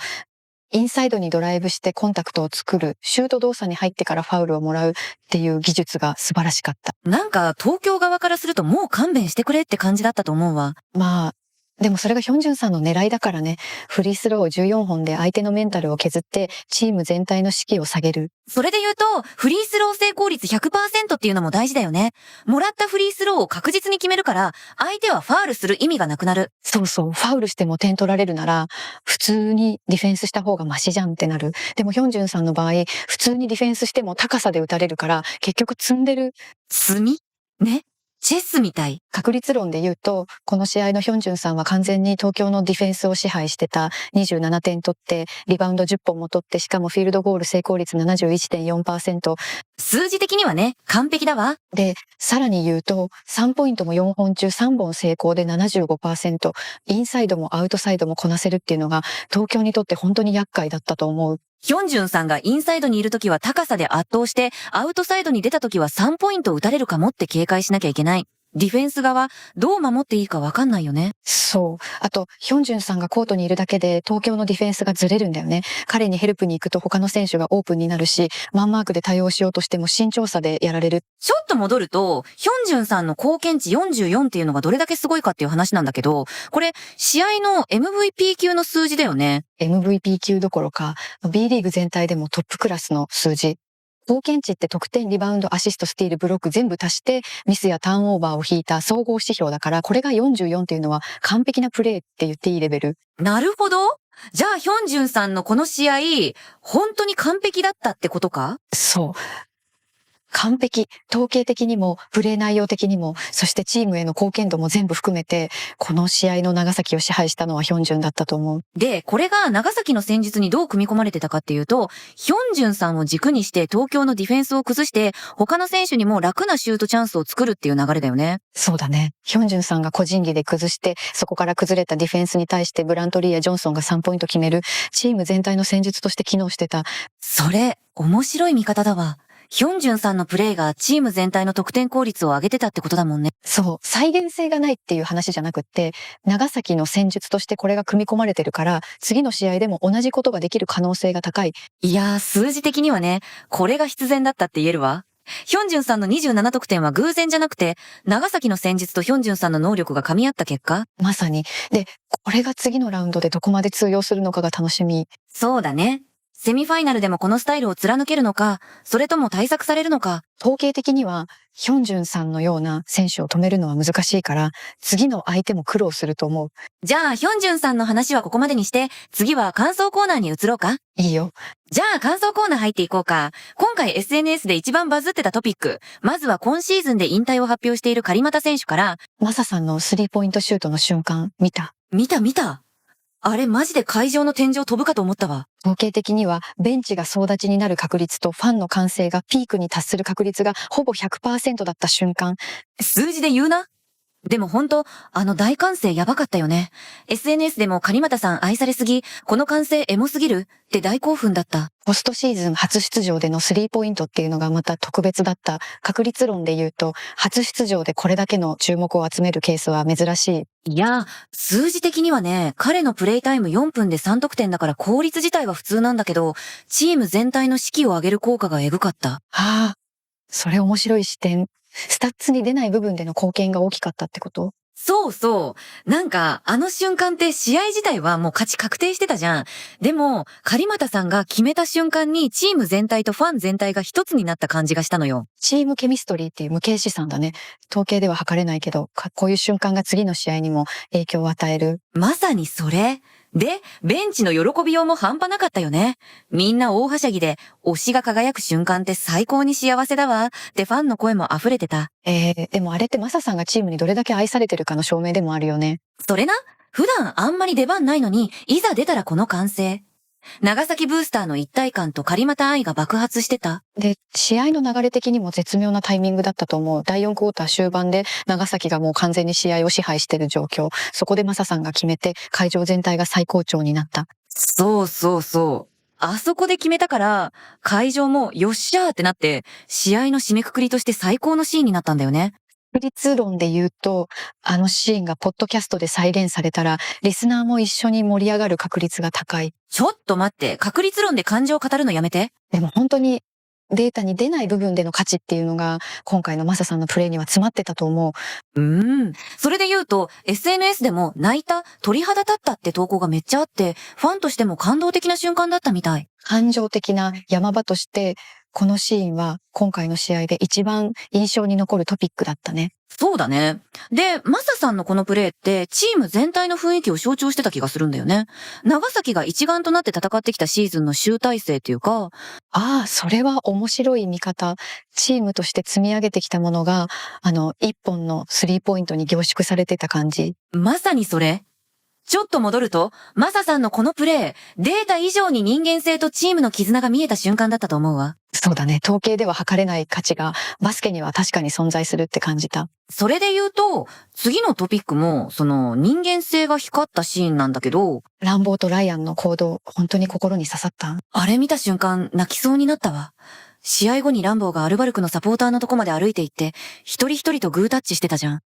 インサイドにドライブしてコンタクトを作る、シュート動作に入ってからファウルをもらうっていう技術が素晴らしかった。なんか、東京側からするともう勘弁してくれって感じだったと思うわ。まあ、でもそれがヒョンジュンさんの狙いだからね。フリースロー14本で相手のメンタルを削ってチーム全体の士気を下げる。それで言うと、フリースロー成功率 100% っていうのも大事だよね。もらったフリースローを確実に決めるから、相手はファールする意味がなくなる。そうそう、ファウルしても点取られるなら、普通にディフェンスした方がマシじゃんってなる。でもヒョンジュンさんの場合、普通にディフェンスしても高さで打たれるから、結局積んでる。積み？ね。チェスみたい。確率論で言うと、この試合のヒョンジュンさんは完全に東京のディフェンスを支配してた。27点取って、リバウンド10本も取って、しかもフィールドゴール成功率 71.4%。数字的にはね、完璧だわ。で、さらに言うと、3ポイントも4本中3本成功で 75%。インサイドもアウトサイドもこなせるっていうのが、東京にとって本当に厄介だったと思う。ヒョンジュンさんがインサイドにいるときは高さで圧倒して、アウトサイドに出たときは3ポイント打たれるかもって警戒しなきゃいけない。ディフェンス側、どう守っていいかわかんないよね。そう。あと、ヒョンジュンさんがコートにいるだけで東京のディフェンスがずれるんだよね。彼にヘルプに行くと他の選手がオープンになるし、マンマークで対応しようとしても身長差でやられる。ちょっと戻ると、ヒョンジュンさんの貢献値44っていうのがどれだけすごいかっていう話なんだけど、これ、試合の MVP 級の数字だよね。MVP 級どころか、B リーグ全体でもトップクラスの数字。貢献値って得点、リバウンド、アシスト、スティール、ブロック全部足してミスやターンオーバーを引いた総合指標だから、これが44っていうのは完璧なプレーって言っていいレベル。なるほど。じゃあ、ヒョンジュンさんのこの試合、本当に完璧だったってことか？そう。完璧。統計的にも、プレー内容的にも、そしてチームへの貢献度も全部含めて、この試合の長崎を支配したのはヒョンジュンだったと思う。で、これが長崎の戦術にどう組み込まれてたかっていうと、ヒョンジュンさんを軸にして東京のディフェンスを崩して、他の選手にも楽なシュートチャンスを作るっていう流れだよね。そうだね。ヒョンジュンさんが個人技で崩して、そこから崩れたディフェンスに対してブラントリーやジョンソンが3ポイント決める、チーム全体の戦術として機能してた。それ、面白い見方だわ。ヒョンジュンさんのプレーがチーム全体の得点効率を上げてたってことだもんね。そう、再現性がないっていう話じゃなくって、長崎の戦術としてこれが組み込まれてるから、次の試合でも同じことができる可能性が高い。いやー、数字的にはね、これが必然だったって言えるわ。ヒョンジュンさんの27得点は偶然じゃなくて、長崎の戦術とヒョンジュンさんの能力が噛み合った結果？まさに。で、これが次のラウンドでどこまで通用するのかが楽しみ。そうだね。セミファイナルでもこのスタイルを貫けるのか、それとも対策されるのか。統計的には、ヒョンジュンさんのような選手を止めるのは難しいから、次の相手も苦労すると思う。じゃあ、ヒョンジュンさんの話はここまでにして、次は感想コーナーに移ろうか。いいよ。じゃあ、感想コーナー入っていこうか。今回 SNS で一番バズってたトピック。まずは今シーズンで引退を発表しているカリマタ選手から、マサさんのスリーポイントシュートの瞬間、見た。見た。あれマジで会場の天井飛ぶかと思ったわ。統計的には、ベンチが総立ちになる確率とファンの歓声がピークに達する確率がほぼ 100% だった瞬間。数字で言うな。でもほんと、あの大歓声やばかったよね。SNS でもカリマタさん愛されすぎ、この歓声エモすぎるって大興奮だった。ポストシーズン初出場でのスリーポイントっていうのがまた特別だった。確率論で言うと、初出場でこれだけの注目を集めるケースは珍しい。いや、数字的にはね、彼のプレイタイム4分で3得点だから効率自体は普通なんだけど、チーム全体の士気を上げる効果がエグかった。ああ、それ面白い視点。スタッツに出ない部分での貢献が大きかったってこと？そう。なんか、あの瞬間って試合自体はもう勝ち確定してたじゃん。でも、狩俣さんが決めた瞬間にチーム全体とファン全体が一つになった感じがしたのよ。チームケミストリーっていう無形資産だね。統計では測れないけど、こういう瞬間が次の試合にも影響を与える。まさにそれ。で、ベンチの喜びようも半端なかったよね。みんな大はしゃぎで、推しが輝く瞬間って最高に幸せだわ。ってファンの声も溢れてた。でもあれってマサさんがチームにどれだけ愛されてるかの証明でもあるよね。それな、普段あんまり出番ないのに、いざ出たらこの歓声。長崎ブースターの一体感と狩俣愛が爆発してた。で、試合の流れ的にも絶妙なタイミングだったと思う。第4クォーター終盤で長崎がもう完全に試合を支配してる状況。そこでマサさんが決めて会場全体が最高潮になった。そう。あそこで決めたから、会場もよっしゃーってなって、試合の締めくくりとして最高のシーンになったんだよね。確率論で言うと、あのシーンがポッドキャストで再現されたら、リスナーも一緒に盛り上がる確率が高い。ちょっと待って、確率論で感情を語るのやめて。でも本当にデータに出ない部分での価値っていうのが、今回のマサさんのプレーには詰まってたと思う。それで言うと、SNS でも泣いた、鳥肌立ったって投稿がめっちゃあって、ファンとしても感動的な瞬間だったみたい。感情的な山場として、このシーンは今回の試合で一番印象に残るトピックだったね。そうだね。で、マサさんのこのプレーってチーム全体の雰囲気を象徴してた気がするんだよね。長崎が一丸となって戦ってきたシーズンの集大成っていうか。ああ、それは面白い見方。チームとして積み上げてきたものが、一本のスリーポイントに凝縮されてた感じ。まさにそれ。ちょっと戻ると、マサさんのこのプレー、データ以上に人間性とチームの絆が見えた瞬間だったと思うわ。そうだね。統計では測れない価値がバスケには確かに存在するって感じた。それで言うと、次のトピックも、その人間性が光ったシーンなんだけど、ランボーとライアンの行動、本当に心に刺さった。あれ見た瞬間泣きそうになったわ。試合後にランボーがアルバルクのサポーターのとこまで歩いて行って、一人一人とグータッチしてたじゃん。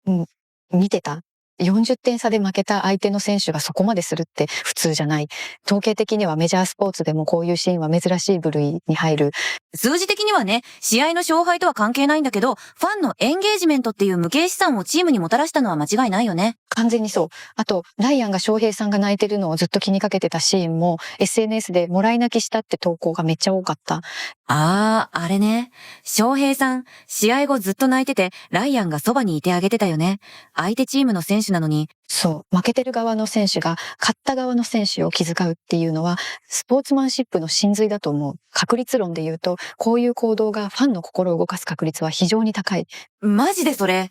見てた？40点差で負けた相手の選手がそこまでするって普通じゃない。統計的にはメジャースポーツでもこういうシーンは珍しい部類に入る。数字的にはね、試合の勝敗とは関係ないんだけど、ファンのエンゲージメントっていう無形資産をチームにもたらしたのは間違いないよね。完全にそう。あと、ライアンが翔平さんが泣いてるのをずっと気にかけてたシーンも SNS でもらい泣きしたって投稿がめっちゃ多かった。あれね。翔平さん、試合後ずっと泣いてて、ライアンがそばにいてあげてたよね。相手チームの選手なのに。そう。負けてる側の選手が勝った側の選手を気遣うっていうのは、スポーツマンシップの真髄だと思う。確率論で言うと、こういう行動がファンの心を動かす確率は非常に高い。マジでそれ。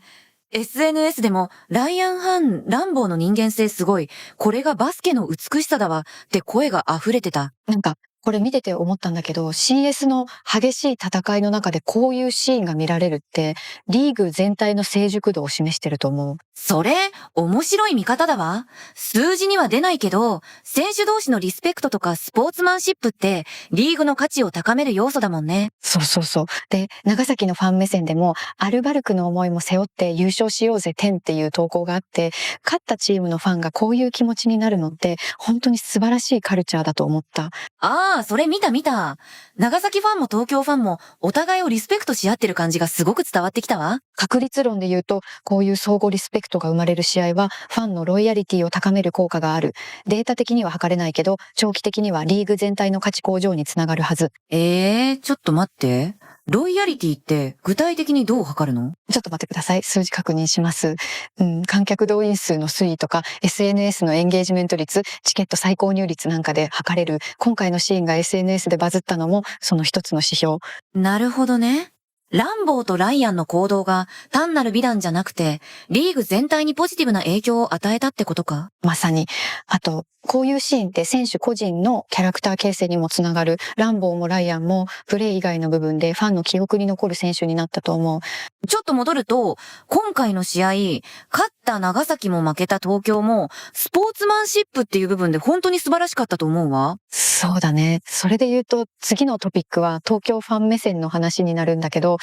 SNS でも、ライアン・ハン、ランボーの人間性すごい。これがバスケの美しさだわ。って声が溢れてた。なんか、これ見てて思ったんだけど、CS の激しい戦いの中でこういうシーンが見られるって、リーグ全体の成熟度を示してると思う。それ、面白い見方だわ。数字には出ないけど、選手同士のリスペクトとかスポーツマンシップって、リーグの価値を高める要素だもんね。そうそうそう。で、長崎のファン目線でも、アルバルクの思いも背負って優勝しようぜ10っていう投稿があって、勝ったチームのファンがこういう気持ちになるのって、本当に素晴らしいカルチャーだと思った。それ見た。長崎ファンも東京ファンもお互いをリスペクトし合ってる感じがすごく伝わってきたわ。確率論で言うと、こういう相互リスペクトが生まれる試合は、ファンのロイヤリティを高める効果がある。データ的には測れないけど、長期的にはリーグ全体の価値向上につながるはず。ちょっと待って。ロイヤリティって具体的にどう測るの？ちょっと待ってください。数字確認します。観客動員数の推移とか、SNS のエンゲージメント率、チケット再購入率なんかで測れる。今回のシーンが SNS でバズったのも、その一つの指標。なるほどね。ランボーとライアンの行動が単なる美談じゃなくて、リーグ全体にポジティブな影響を与えたってことか？まさに。あと、こういうシーンって選手個人のキャラクター形成にもつながる。ランボーもライアンもプレー以外の部分でファンの記憶に残る選手になったと思う。ちょっと戻ると、今回の試合、勝った長崎も負けた東京も、スポーツマンシップっていう部分で本当に素晴らしかったと思うわ。そうだね。それで言うと、次のトピックは東京ファン目線の話になるんだけど、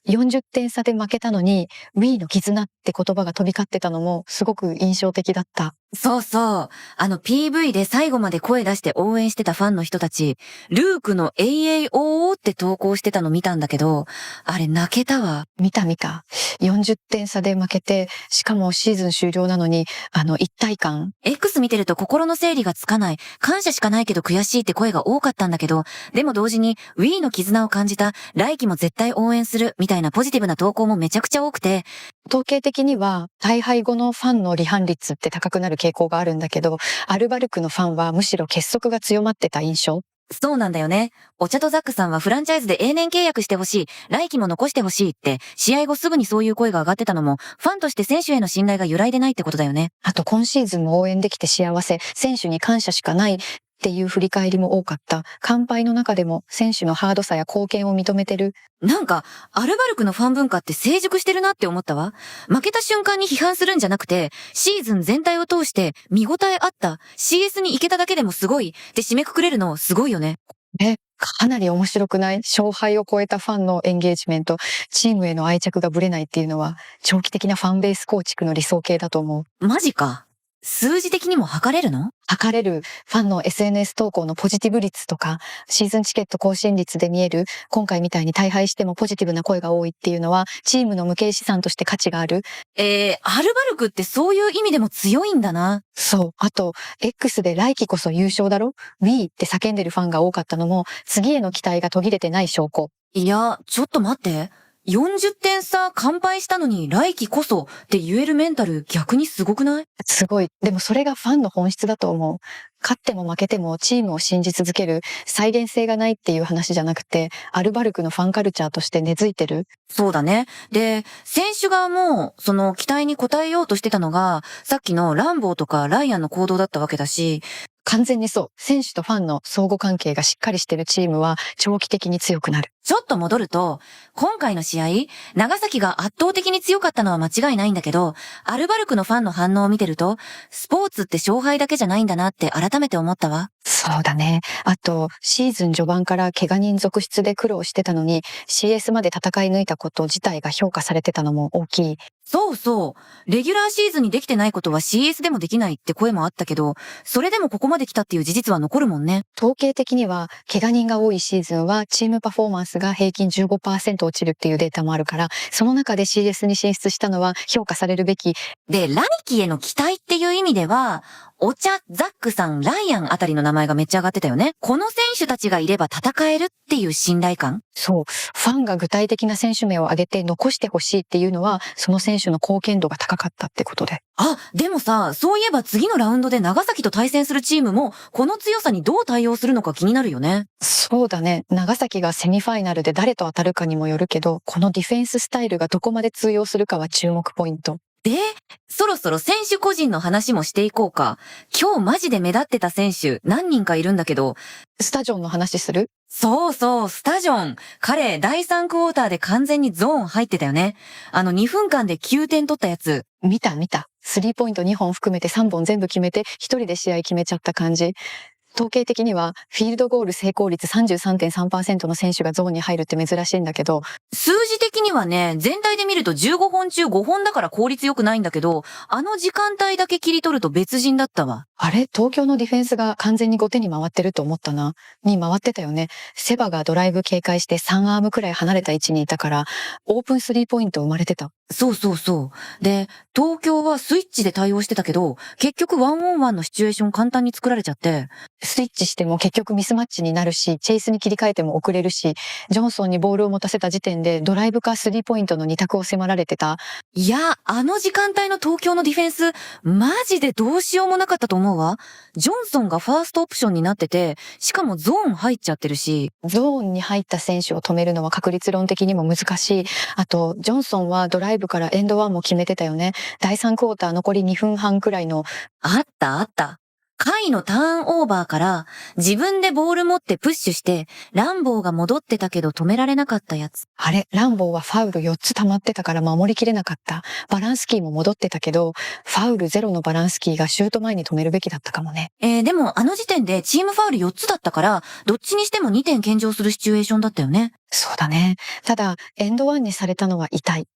40点差で負けたのに、We の絆って言葉が飛び交ってたのもすごく印象的だった。そうそう。PV で最後まで声出して応援してたファンの人たち、ルークの AAOO って投稿してたの見たんだけど、あれ泣けたわ。見た。40点差で負けて、しかもシーズン終了なのに、一体感。X 見てると心の整理がつかない。感謝しかないけど悔しいって声が多かったんだけど、でも同時に Wii の絆を感じた、来季も絶対応援する、みたいなポジティブな投稿もめちゃくちゃ多くて、統計的には大敗後のファンの離反率って高くなる傾向があるんだけど、アルバルクのファンはむしろ結束が強まってた印象。そうなんだよね。お茶とザックさんはフランチャイズで永年契約してほしい、来季も残してほしいって、試合後すぐにそういう声が上がってたのも、ファンとして選手への信頼が揺らいでないってことだよね。あと今シーズンも応援できて幸せ、選手に感謝しかないっていう振り返りも多かった。乾杯の中でも選手のハードさや貢献を認めてる。なんか、アルバルクのファン文化って成熟してるなって思ったわ。負けた瞬間に批判するんじゃなくて、シーズン全体を通して見応えあった、CS に行けただけでもすごいって締めくくれるのすごいよね。かなり面白くない？勝敗を超えたファンのエンゲージメント、チームへの愛着がぶれないっていうのは、長期的なファンベース構築の理想形だと思う。マジか。数字的にも測れるの？測れる。ファンの SNS 投稿のポジティブ率とか、シーズンチケット更新率で見える、今回みたいに大敗してもポジティブな声が多いっていうのは、チームの無形資産として価値がある。アルバルクってそういう意味でも強いんだな。そう。あと、X で来季こそ優勝だろ？ We って叫んでるファンが多かったのも、次への期待が途切れてない証拠。いや、ちょっと待って。40点差完敗したのに来季こそって言えるメンタル逆にすごくない？すごい。でもそれがファンの本質だと思う。勝っても負けてもチームを信じ続ける再現性がないっていう話じゃなくて、アルバルクのファンカルチャーとして根付いてる。そうだね。で、選手側もその期待に応えようとしてたのが、さっきのランボーとかライアンの行動だったわけだし、完全にそう。選手とファンの相互関係がしっかりしてるチームは長期的に強くなる。ちょっと戻ると、今回の試合、長崎が圧倒的に強かったのは間違いないんだけど、アルバルクのファンの反応を見てると、スポーツって勝敗だけじゃないんだなって改めて思ったわ。そうだね。あと、シーズン序盤から怪我人続出で苦労してたのに、CS まで戦い抜いたこと自体が評価されてたのも大きい。そうそう。レギュラーシーズンにできてないことは CS でもできないって声もあったけど、それでもここまで来たっていう事実は残るもんね。統計的には、怪我人が多いシーズンは、チームパフォーマンスが平均 15% 落ちるっていうデータもあるから、その中で CS に進出したのは評価されるべき。で、ラニキへの期待っていう意味では、オチャ、ザックさん、ライアンあたりの名前がめっちゃ上がってたよね。この選手たちがいれば戦えるっていう信頼感。そう。ファンが具体的な選手名を挙げて残してほしいっていうのは、その選手の貢献度が高かったってことで。あ、でもさ、そういえば次のラウンドで長崎と対戦するチームも、この強さにどう対応するのか気になるよね。そうだね。長崎がセミファイナルで誰と当たるかにもよるけど、このディフェンススタイルがどこまで通用するかは注目ポイント。で、そろそろ選手個人の話もしていこうか。今日マジで目立ってた選手何人かいるんだけど、スタジョンの話する？そうそう、スタジョン。彼、第3クォーターで完全にゾーン入ってたよね。2分間で9点取ったやつ。見た。スリーポイント2本含めて3本全部決めて、一人で試合決めちゃった感じ。統計的には、フィールドゴール成功率 33.3% の選手がゾーンに入るって珍しいんだけど、数字的にはね、全体で見ると15本中5本だから効率良くないんだけど、時間帯だけ切り取ると別人だったわ。あれ東京のディフェンスが完全に後手に回ってると思ったな。に回ってたよね。セバがドライブ警戒して3アームくらい離れた位置にいたから、オープンスリーポイント生まれてた。そうそうそう。で、東京はスイッチで対応してたけど、結局ワンオンワンのシチュエーション簡単に作られちゃって。スイッチしても結局ミスマッチになるし、チェイスに切り替えても遅れるし、ジョンソンにボールを持たせた時点でドライブかスリーポイントの2択を迫られてた。いや、時間帯の東京のディフェンス、マジでどうしようもなかったと思うわ。ジョンソンがファーストオプションになってて、しかもゾーン入っちゃってるし。ゾーンに入った選手を止めるのは確率論的にも難しい。あと、ジョンソンはドライブからエンドワンも決めてたよね。第3クォーター残り2分半くらいの。あった。回のターンオーバーから自分でボール持ってプッシュして、ランボーが戻ってたけど止められなかったやつ。あれ、ランボーはファウル4つ溜まってたから守りきれなかった。バランスキーも戻ってたけど、ファウル0のバランスキーがシュート前に止めるべきだったかもね。でも時点でチームファウル4つだったから、どっちにしても2点献上するシチュエーションだったよね。そうだね。ただ、エンドワンにされたのは痛い。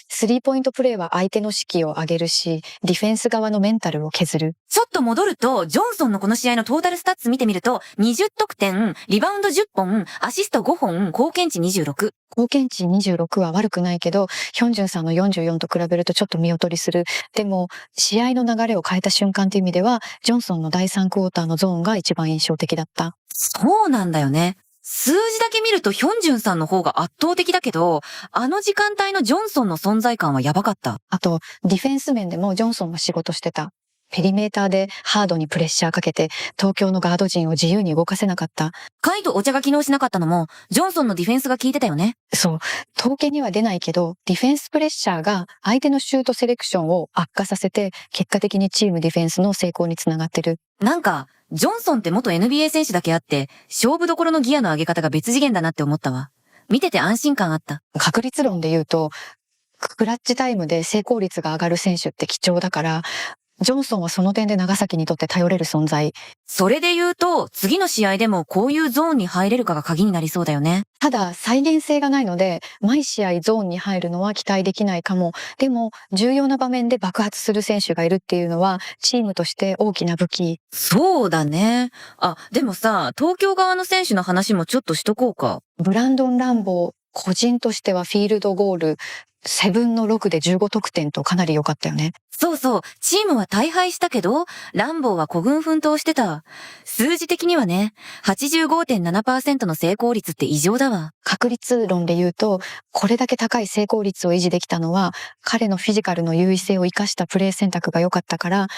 スリーポイントプレーは相手の士気を上げるし、ディフェンス側のメンタルを削る。ちょっと戻ると、ジョンソンのこの試合のトータルスタッツ見てみると、20得点、リバウンド10本、アシスト5本、貢献値26。貢献値26は悪くないけど、ヒョンジュンさんの44と比べるとちょっと見劣りする。でも、試合の流れを変えた瞬間という意味では、ジョンソンの第3クォーターのゾーンが一番印象的だった。そうなんだよね。数字だけ見るとヒョンジュンさんの方が圧倒的だけど、時間帯のジョンソンの存在感はやばかった。あと、ディフェンス面でもジョンソンが仕事してた。ペリメーターでハードにプレッシャーかけて、東京のガード陣を自由に動かせなかった。カイとお茶が機能しなかったのも、ジョンソンのディフェンスが効いてたよね。そう。統計には出ないけど、ディフェンスプレッシャーが相手のシュートセレクションを悪化させて、結果的にチームディフェンスの成功につながってる。なんか、ジョンソンって元 NBA 選手だけあって、勝負どころのギアの上げ方が別次元だなって思ったわ。見てて安心感あった。確率論で言うと、クラッチタイムで成功率が上がる選手って貴重だから、ジョンソンはその点で長崎にとって頼れる存在。それで言うと、次の試合でもこういうゾーンに入れるかが鍵になりそうだよね。ただ、再現性がないので、毎試合ゾーンに入るのは期待できないかも。でも、重要な場面で爆発する選手がいるっていうのは、チームとして大きな武器。そうだね。でもさ、東京側の選手の話もちょっとしとこうか。ブランドン・ランボー、個人としてはフィールドゴール、7の6で15得点とかなり良かったよね。そうそう、チームは大敗したけど、ランボーは孤軍奮闘してた。数字的にはね、85.7% の成功率って異常だわ。確率論で言うと、これだけ高い成功率を維持できたのは、彼のフィジカルの優位性を生かしたプレー選択が良かったから、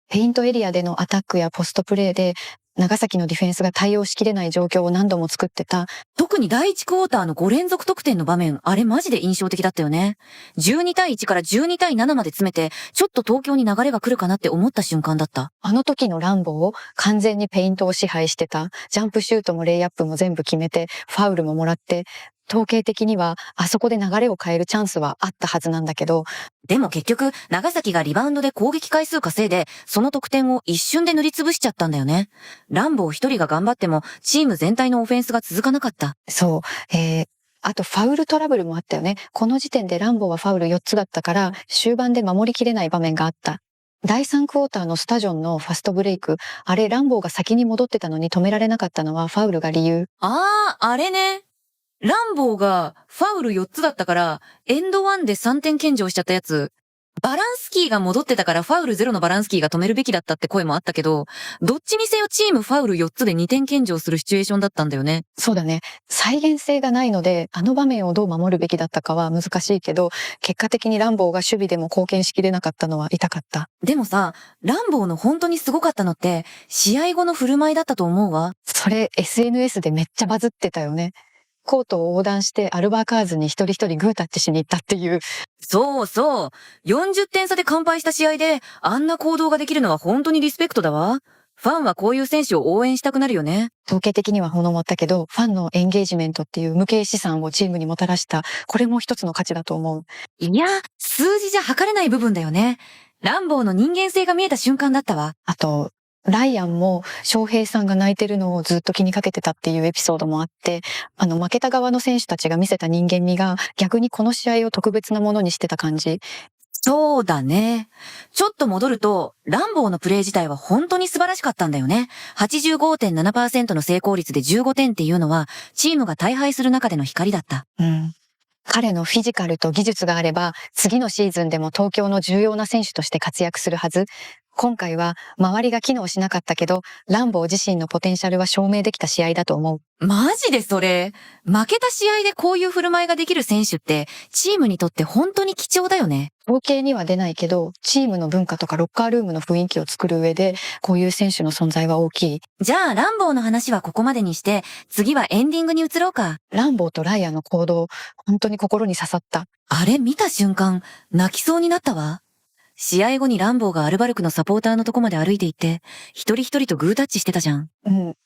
ペイントエリアでのアタックやポストプレーで長崎のディフェンスが対応しきれない状況を何度も作ってた。特に第1クォーターの5連続得点の場面、あれマジで印象的だったよね。12対1から12対7まで詰めて、ちょっと東京に流れが来るかなって思った瞬間だった。あの時のランボーを完全にペイントを支配してた。ジャンプシュートもレイアップも全部決めて、ファウルももらって、統計的にはあそこで流れを変えるチャンスはあったはずなんだけど、でも結局、長崎がリバウンドで攻撃回数稼いで、その得点を一瞬で塗りつぶしちゃったんだよね。ランボー一人が頑張っても、チーム全体のオフェンスが続かなかった。そう。あとファウルトラブルもあったよね。この時点でランボーはファウル4つだったから、終盤で守りきれない場面があった。第3クォーターのスタジョンのファストブレイク、あれランボーが先に戻ってたのに止められなかったのはファウルが理由。あれね。ランボーがファウル4つだったから、エンド1で3点献上しちゃったやつ。バランスキーが戻ってたからファウル0のバランスキーが止めるべきだったって声もあったけど、どっちにせよチームファウル4つで2点献上するシチュエーションだったんだよね。そうだね。再現性がないので、あの場面をどう守るべきだったかは難しいけど、結果的にランボーが守備でも貢献しきれなかったのは痛かった。でもさ、ランボーの本当にすごかったのって、試合後の振る舞いだったと思うわ。それ SNS でめっちゃバズってたよね。コートを横断してアルバーカーズに一人一人グータッチしに行ったっていう。そうそう。40点差で完敗した試合で、あんな行動ができるのは本当にリスペクトだわ。ファンはこういう選手を応援したくなるよね。統計的にはほのもったけど、ファンのエンゲージメントっていう無形資産をチームにもたらした、これも一つの価値だと思う。いや、数字じゃ測れない部分だよね。ランボーの人間性が見えた瞬間だったわ。あと、ライアンも翔平さんが泣いてるのをずっと気にかけてたっていうエピソードもあって、負けた側の選手たちが見せた人間味が逆にこの試合を特別なものにしてた感じ。そうだね。ちょっと戻ると、ランボーのプレー自体は本当に素晴らしかったんだよね。85.7% の成功率で15点っていうのは、チームが大敗する中での光だった。彼のフィジカルと技術があれば、次のシーズンでも東京の重要な選手として活躍するはず。今回は周りが機能しなかったけど、ランボー自身のポテンシャルは証明できた試合だと思う。マジでそれ。負けた試合でこういう振る舞いができる選手って、チームにとって本当に貴重だよね。統計には出ないけど、チームの文化とかロッカールームの雰囲気を作る上で、こういう選手の存在は大きい。じゃあ、ランボーの話はここまでにして、次はエンディングに移ろうか。ランボーとライアンの行動、本当に心に刺さった。あれ見た瞬間、泣きそうになったわ。試合後にランボーがアルバルクのサポーターのとこまで歩いて行って、一人一人とグータッチしてたじゃん。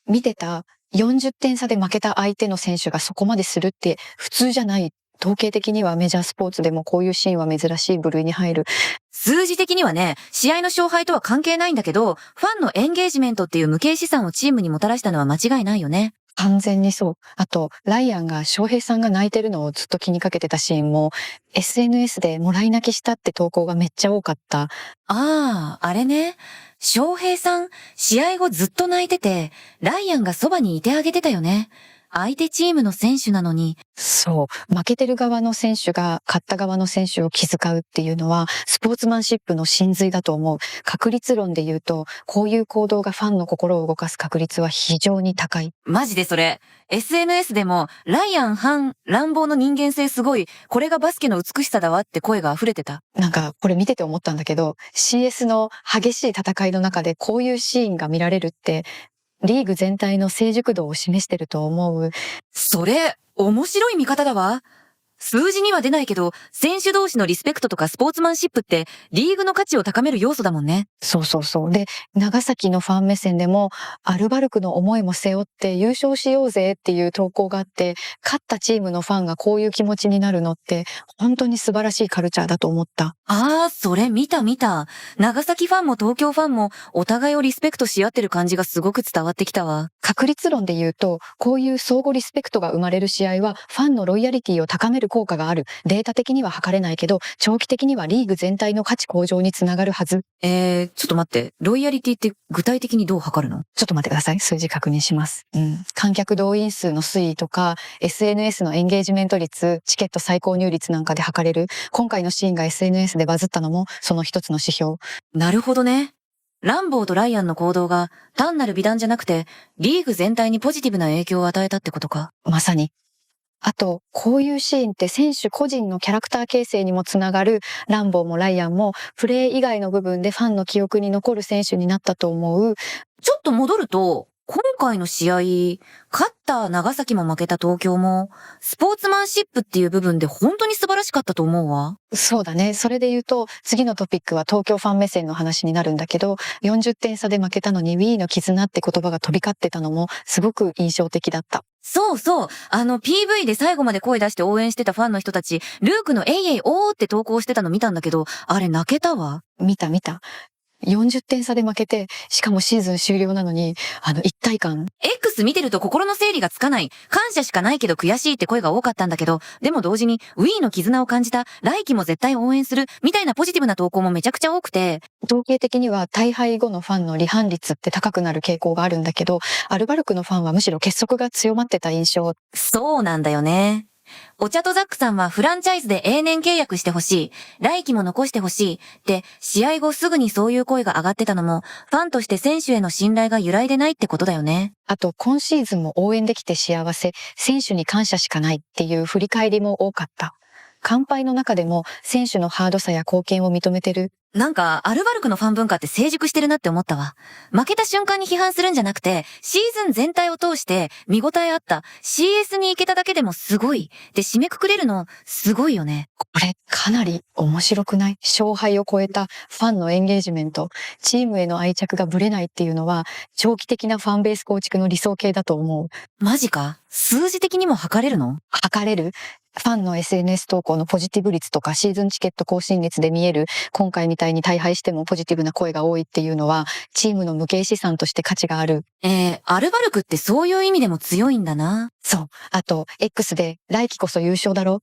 見てた。40点差で負けた相手の選手がそこまでするって普通じゃない。統計的にはメジャースポーツでもこういうシーンは珍しい部類に入る。数字的にはね、試合の勝敗とは関係ないんだけど、ファンのエンゲージメントっていう無形資産をチームにもたらしたのは間違いないよね。完全にそう。あと、ライアンが翔平さんが泣いてるのをずっと気にかけてたシーンも、SNS でもらい泣きしたって投稿がめっちゃ多かった。あれね。翔平さん、試合後ずっと泣いてて、ライアンがそばにいてあげてたよね。相手チームの選手なのに。そう。負けてる側の選手が勝った側の選手を気遣うっていうのは、スポーツマンシップの真髄だと思う。確率論で言うと、こういう行動がファンの心を動かす確率は非常に高い。マジでそれ。SNS でも、ライアン反乱暴の人間性すごい、これがバスケの美しさだわって声が溢れてた。なんか、これ見てて思ったんだけど、CS の激しい戦いの中でこういうシーンが見られるって、リーグ全体の成熟度を示してると思う。それ、面白い見方だわ。数字には出ないけど、選手同士のリスペクトとかスポーツマンシップって、リーグの価値を高める要素だもんね。そうそうそう。で、長崎のファン目線でも、アルバルクの思いも背負って優勝しようぜっていう投稿があって、勝ったチームのファンがこういう気持ちになるのって、本当に素晴らしいカルチャーだと思った。それ見た。長崎ファンも東京ファンも、お互いをリスペクトし合ってる感じがすごく伝わってきたわ。確率論で言うと、こういう相互リスペクトが生まれる試合は、ファンのロイヤリティを高める効果がある。データ的には測れないけど、長期的にはリーグ全体の価値向上につながるはず。ちょっと待って。ロイヤリティって具体的にどう測るの？ちょっと待ってください。数字確認します。観客動員数の推移とか、SNS のエンゲージメント率、チケット最高入率なんかで測れる。今回のシーンが SNS でバズったのも、その一つの指標。なるほどね。ランボーとライアンの行動が単なる美談じゃなくて、リーグ全体にポジティブな影響を与えたってことか。まさに。あと、こういうシーンって選手個人のキャラクター形成にもつながる。ランボーもライアンもプレー以外の部分でファンの記憶に残る選手になったと思う。ちょっと戻ると、今回の試合、勝った長崎も負けた東京も、スポーツマンシップっていう部分で本当に素晴らしかったと思うわ。そうだね。それで言うと、次のトピックは東京ファン目線の話になるんだけど、40点差で負けたのに We の絆って言葉が飛び交ってたのもすごく印象的だった。そうそう。PV で最後まで声出して応援してたファンの人たち、ルークのえいえいおーって投稿してたの見たんだけど、あれ泣けたわ。見た。40点差で負けて、しかもシーズン終了なのに、一体感。X 見てると心の整理がつかない。感謝しかないけど悔しいって声が多かったんだけど、でも同時に Wii の絆を感じた、来季も絶対応援する、みたいなポジティブな投稿もめちゃくちゃ多くて。統計的には大敗後のファンの離反率って高くなる傾向があるんだけど、アルバルクのファンはむしろ結束が強まってた印象。そうなんだよね。お茶とザックさんはフランチャイズで永年契約してほしい。来季も残してほしい。って試合後すぐにそういう声が上がってたのも、ファンとして選手への信頼が揺らいでないってことだよね。あと、今シーズンも応援できて幸せ、選手に感謝しかないっていう振り返りも多かった。乾杯の中でも選手のハードさや貢献を認めてる。なんか、アルバルクのファン文化って成熟してるなって思ったわ。負けた瞬間に批判するんじゃなくて、シーズン全体を通して見応えあった。CS に行けただけでもすごい。で、締めくくれるの、すごいよね。これ、かなり面白くない？勝敗を超えたファンのエンゲージメント、チームへの愛着がぶれないっていうのは、長期的なファンベース構築の理想形だと思う。マジか？数字的にも測れるの？測れる？ファンの SNS 投稿のポジティブ率とかシーズンチケット更新率で見える、今回みたいに大敗してもポジティブな声が多いっていうのは、チームの無形資産として価値がある。アルバルクってそういう意味でも強いんだな。そう。あと、X で来季こそ優勝だろ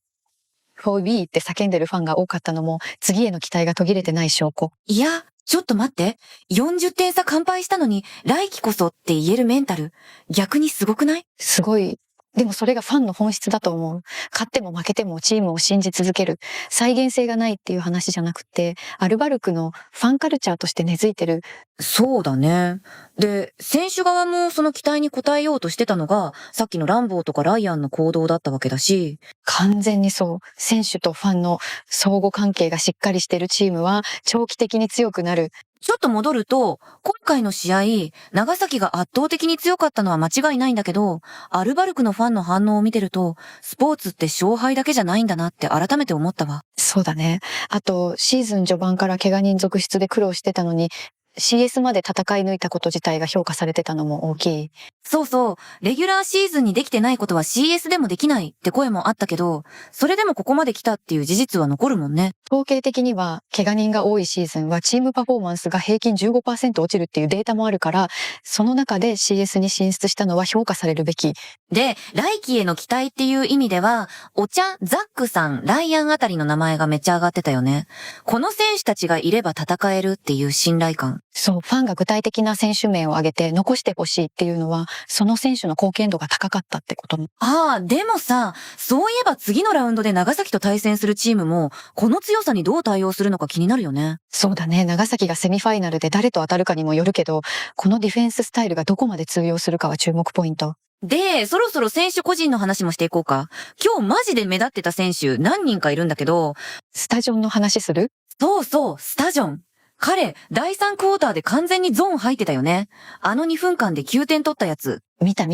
?For We って叫んでるファンが多かったのも、次への期待が途切れてない証拠。いや、ちょっと待って。40点差完敗したのに、来季こそって言えるメンタル。逆にすごくない？すごい。でもそれがファンの本質だと思う。勝っても負けてもチームを信じ続ける。再現性がないっていう話じゃなくて、アルバルクのファンカルチャーとして根付いてる。そうだね。で、選手側もその期待に応えようとしてたのが、さっきのランボーとかライアンの行動だったわけだし。完全にそう。選手とファンの相互関係がしっかりしてるチームは長期的に強くなる。ちょっと戻ると、今回の試合、長崎が圧倒的に強かったのは間違いないんだけど、アルバルクのファンの反応を見てると、スポーツって勝敗だけじゃないんだなって改めて思ったわ。そうだね。あと、シーズン序盤から怪我人続出で苦労してたのに、CS まで戦い抜いたこと自体が評価されてたのも大きい。そうそう、レギュラーシーズンにできてないことは CS でもできないって声もあったけど、それでもここまで来たっていう事実は残るもんね。統計的には、怪我人が多いシーズンはチームパフォーマンスが平均 15% 落ちるっていうデータもあるから、その中で CS に進出したのは評価されるべき。で、来季への期待っていう意味では、お茶、ザックさん、ライアンあたりの名前がめっちゃ上がってたよね。この選手たちがいれば戦えるっていう信頼感。そう、ファンが具体的な選手名を挙げて残してほしいっていうのは、その選手の貢献度が高かったってことも。ああ、でもさ、そういえば次のラウンドで長崎と対戦するチームも、この強さにどう対応するのか気になるよね。そうだね。長崎がセミファイナルで誰と当たるかにもよるけど、このディフェンススタイルがどこまで通用するかは注目ポイント。で、そろそろ選手個人の話もしていこうか。今日マジで目立ってた選手何人かいるんだけど、スタジョンの話する？そうそう、スタジョン。彼、第3クォーターで完全にゾーン入ってたよね。あの2分間で9点取ったやつ。見た。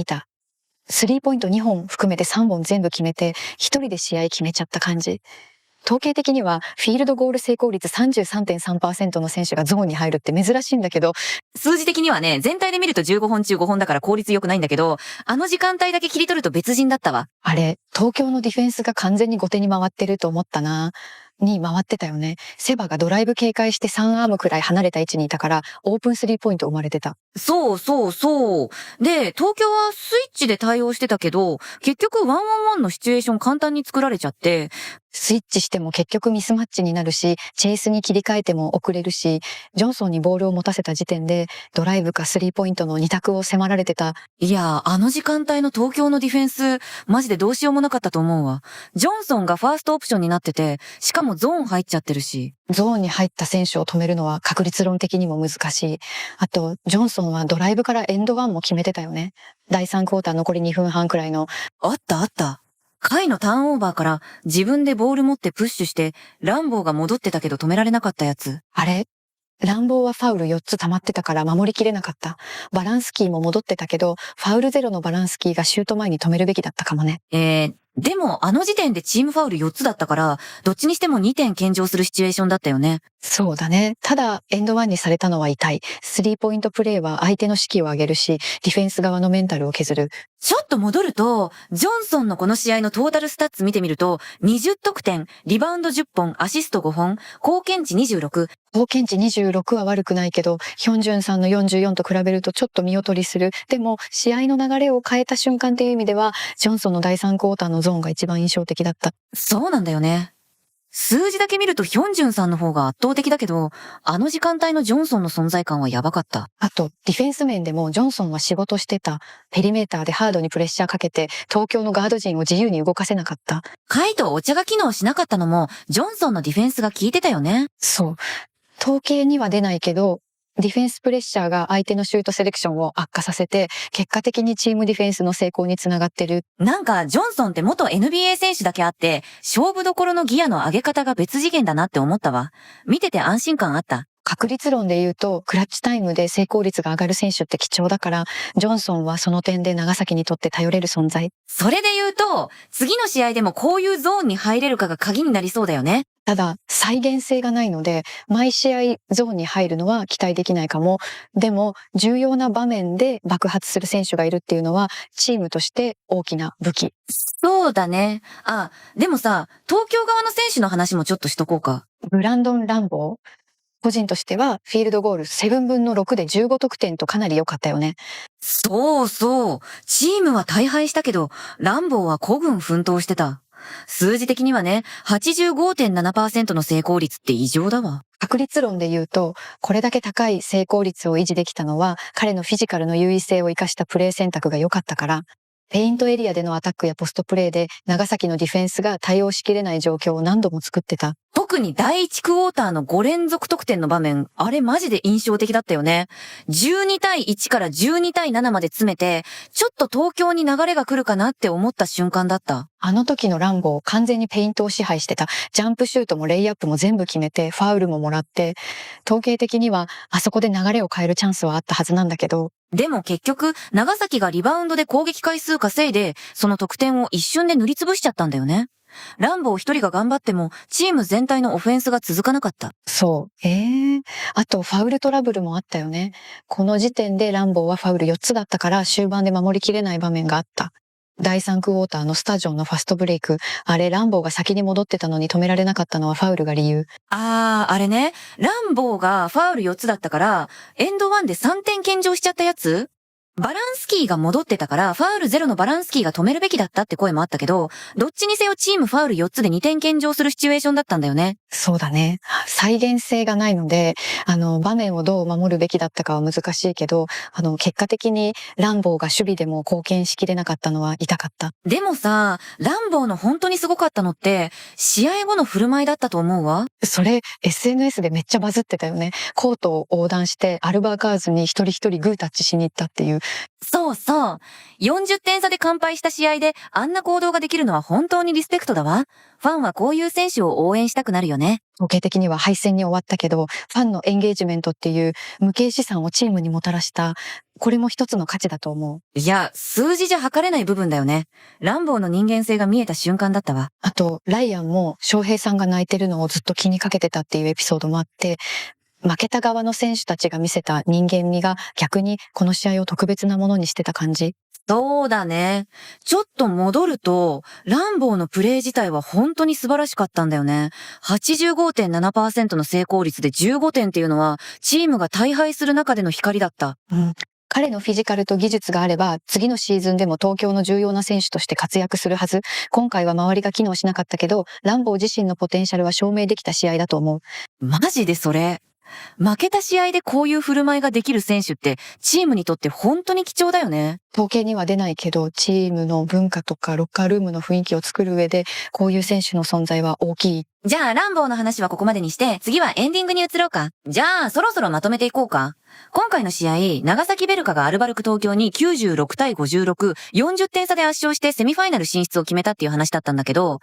スリーポイント2本含めて3本全部決めて、一人で試合決めちゃった感じ。統計的にはフィールドゴール成功率 33.3% の選手がゾーンに入るって珍しいんだけど、数字的にはね、全体で見ると15本中5本だから効率良くないんだけど、あの時間帯だけ切り取ると別人だったわ。あれ、東京のディフェンスが完全に後手に回ってると思ったな。に回ってたよね。セバがドライブ警戒して3アームくらい離れた位置にいたから、オープンスリーポイント生まれてた。そうそうそう。で、東京はスイッチで対応してたけど、結局1-on-1のシチュエーション簡単に作られちゃって、スイッチしても結局ミスマッチになるし、チェイスに切り替えても遅れるし、ジョンソンにボールを持たせた時点で、ドライブかスリーポイントの2択を迫られてた。いや、あの時間帯の東京のディフェンス、マジでどうしようもなかったと思うわ。ジョンソンがファーストオプションになってて、しかもゾーン入っちゃってるし。ゾーンに入った選手を止めるのは確率論的にも難しい。あと、ジョンソンはドライブからエンドワンも決めてたよね。第3クォーター残り2分半くらいの。あった。回のターンオーバーから自分でボール持ってプッシュして、ランボーが戻ってたけど止められなかったやつ。あれ乱暴はファウル4つ溜まってたから守りきれなかった。バランスキーも戻ってたけど、ファウルゼロのバランスキーがシュート前に止めるべきだったかもね。でもあの時点でチームファウル4つだったから、どっちにしても2点献上するシチュエーションだったよね。そうだね。ただ、エンドワンにされたのは痛い。スリーポイントプレーは相手の士気を上げるし、ディフェンス側のメンタルを削る。ちょっと戻ると、ジョンソンのこの試合のトータルスタッツ見てみると、20得点、リバウンド10本、アシスト5本、貢献値26。貢献値26は悪くないけど、ヒョンジュンさんの44と比べるとちょっと見劣りする。でも、試合の流れを変えた瞬間っていう意味では、ジョンソンの第3クォーターのゾーンが一番印象的だった。そうなんだよね。数字だけ見るとヒョンジュンさんの方が圧倒的だけど、あの時間帯のジョンソンの存在感はやばかった。あと、ディフェンス面でもジョンソンは仕事してた。ペリメーターでハードにプレッシャーかけて、東京のガード陣を自由に動かせなかった。カイとお茶が機能しなかったのも、ジョンソンのディフェンスが効いてたよね。そう。統計には出ないけど、ディフェンスプレッシャーが相手のシュートセレクションを悪化させて、結果的にチームディフェンスの成功につながってる。なんか、ジョンソンって元 NBA 選手だけあって、勝負どころのギアの上げ方が別次元だなって思ったわ。見てて安心感あった。確率論で言うと、クラッチタイムで成功率が上がる選手って貴重だから、ジョンソンはその点で長崎にとって頼れる存在。それで言うと、次の試合でもこういうゾーンに入れるかが鍵になりそうだよね。ただ、再現性がないので、毎試合ゾーンに入るのは期待できないかも。でも、重要な場面で爆発する選手がいるっていうのは、チームとして大きな武器。そうだね。あ、でもさ、東京側の選手の話もちょっとしとこうか。ブランドン・ランボー。個人としては、フィールドゴール7分の6で15得点とかなり良かったよね。そうそう。チームは大敗したけど、ランボーは孤軍奮闘してた。数字的にはね、85.7% の成功率って異常だわ。確率論で言うと、これだけ高い成功率を維持できたのは、彼のフィジカルの優位性を生かしたプレー選択が良かったから、ペイントエリアでのアタックやポストプレーで長崎のディフェンスが対応しきれない状況を何度も作ってた。特に第1クォーターの5連続得点の場面、あれマジで印象的だったよね。12対1から12対7まで詰めて、ちょっと東京に流れが来るかなって思った瞬間だった。あの時のランボー、完全にペイントを支配してた。ジャンプシュートもレイアップも全部決めて、ファウルももらって、統計的にはあそこで流れを変えるチャンスはあったはずなんだけど、でも結局、長崎がリバウンドで攻撃回数稼いで、その得点を一瞬で塗りつぶしちゃったんだよね。ランボー一人が頑張っても、チーム全体のオフェンスが続かなかった。そう。あと、ファウルトラブルもあったよね。この時点でランボーはファウル4つだったから終盤で守りきれない場面があった。第3クォーターのスタジョンのファストブレイク。あれ、ランボーが先に戻ってたのに止められなかったのはファウルが理由。あれね。ランボーがファウル4つだったから、エンド1で3点献上しちゃったやつ？バランスキーが戻ってたから、ファウルゼロのバランスキーが止めるべきだったって声もあったけど、どっちにせよチームファウル4つで2点献上するシチュエーションだったんだよね。そうだね。再現性がないので、場面をどう守るべきだったかは難しいけど、結果的にランボーが守備でも貢献しきれなかったのは痛かった。でもさ、ランボーの本当にすごかったのって、試合後の振る舞いだったと思うわ。それ、SNS でめっちゃバズってたよね。コートを横断して、アルバーカーズに一人一人グータッチしに行ったっていう。そうそう。40点差で完敗した試合であんな行動ができるのは本当にリスペクトだわ。ファンはこういう選手を応援したくなるよね。統計的には敗戦に終わったけど、ファンのエンゲージメントっていう無形資産をチームにもたらした、これも一つの価値だと思う。いや、数字じゃ測れない部分だよね。ランボーの人間性が見えた瞬間だったわ。あと、ライアンも翔平さんが泣いてるのをずっと気にかけてたっていうエピソードもあって、負けた側の選手たちが見せた人間味が逆にこの試合を特別なものにしてた感じ。そうだね。ちょっと戻ると、ランボーのプレー自体は本当に素晴らしかったんだよね。85.7% の成功率で15点っていうのは、チームが大敗する中での光だった。彼のフィジカルと技術があれば、次のシーズンでも東京の重要な選手として活躍するはず。今回は周りが機能しなかったけど、ランボー自身のポテンシャルは証明できた試合だと思う。マジでそれ。負けた試合でこういう振る舞いができる選手ってチームにとって本当に貴重だよね。統計には出ないけど、チームの文化とかロッカールームの雰囲気を作る上で、こういう選手の存在は大きい。じゃあランボーの話はここまでにして、次はエンディングに移ろうか。じゃあそろそろまとめていこうか。今回の試合、長崎ベルカがアルバルク東京に96対56、40点差で圧勝してセミファイナル進出を決めたっていう話だったんだけど、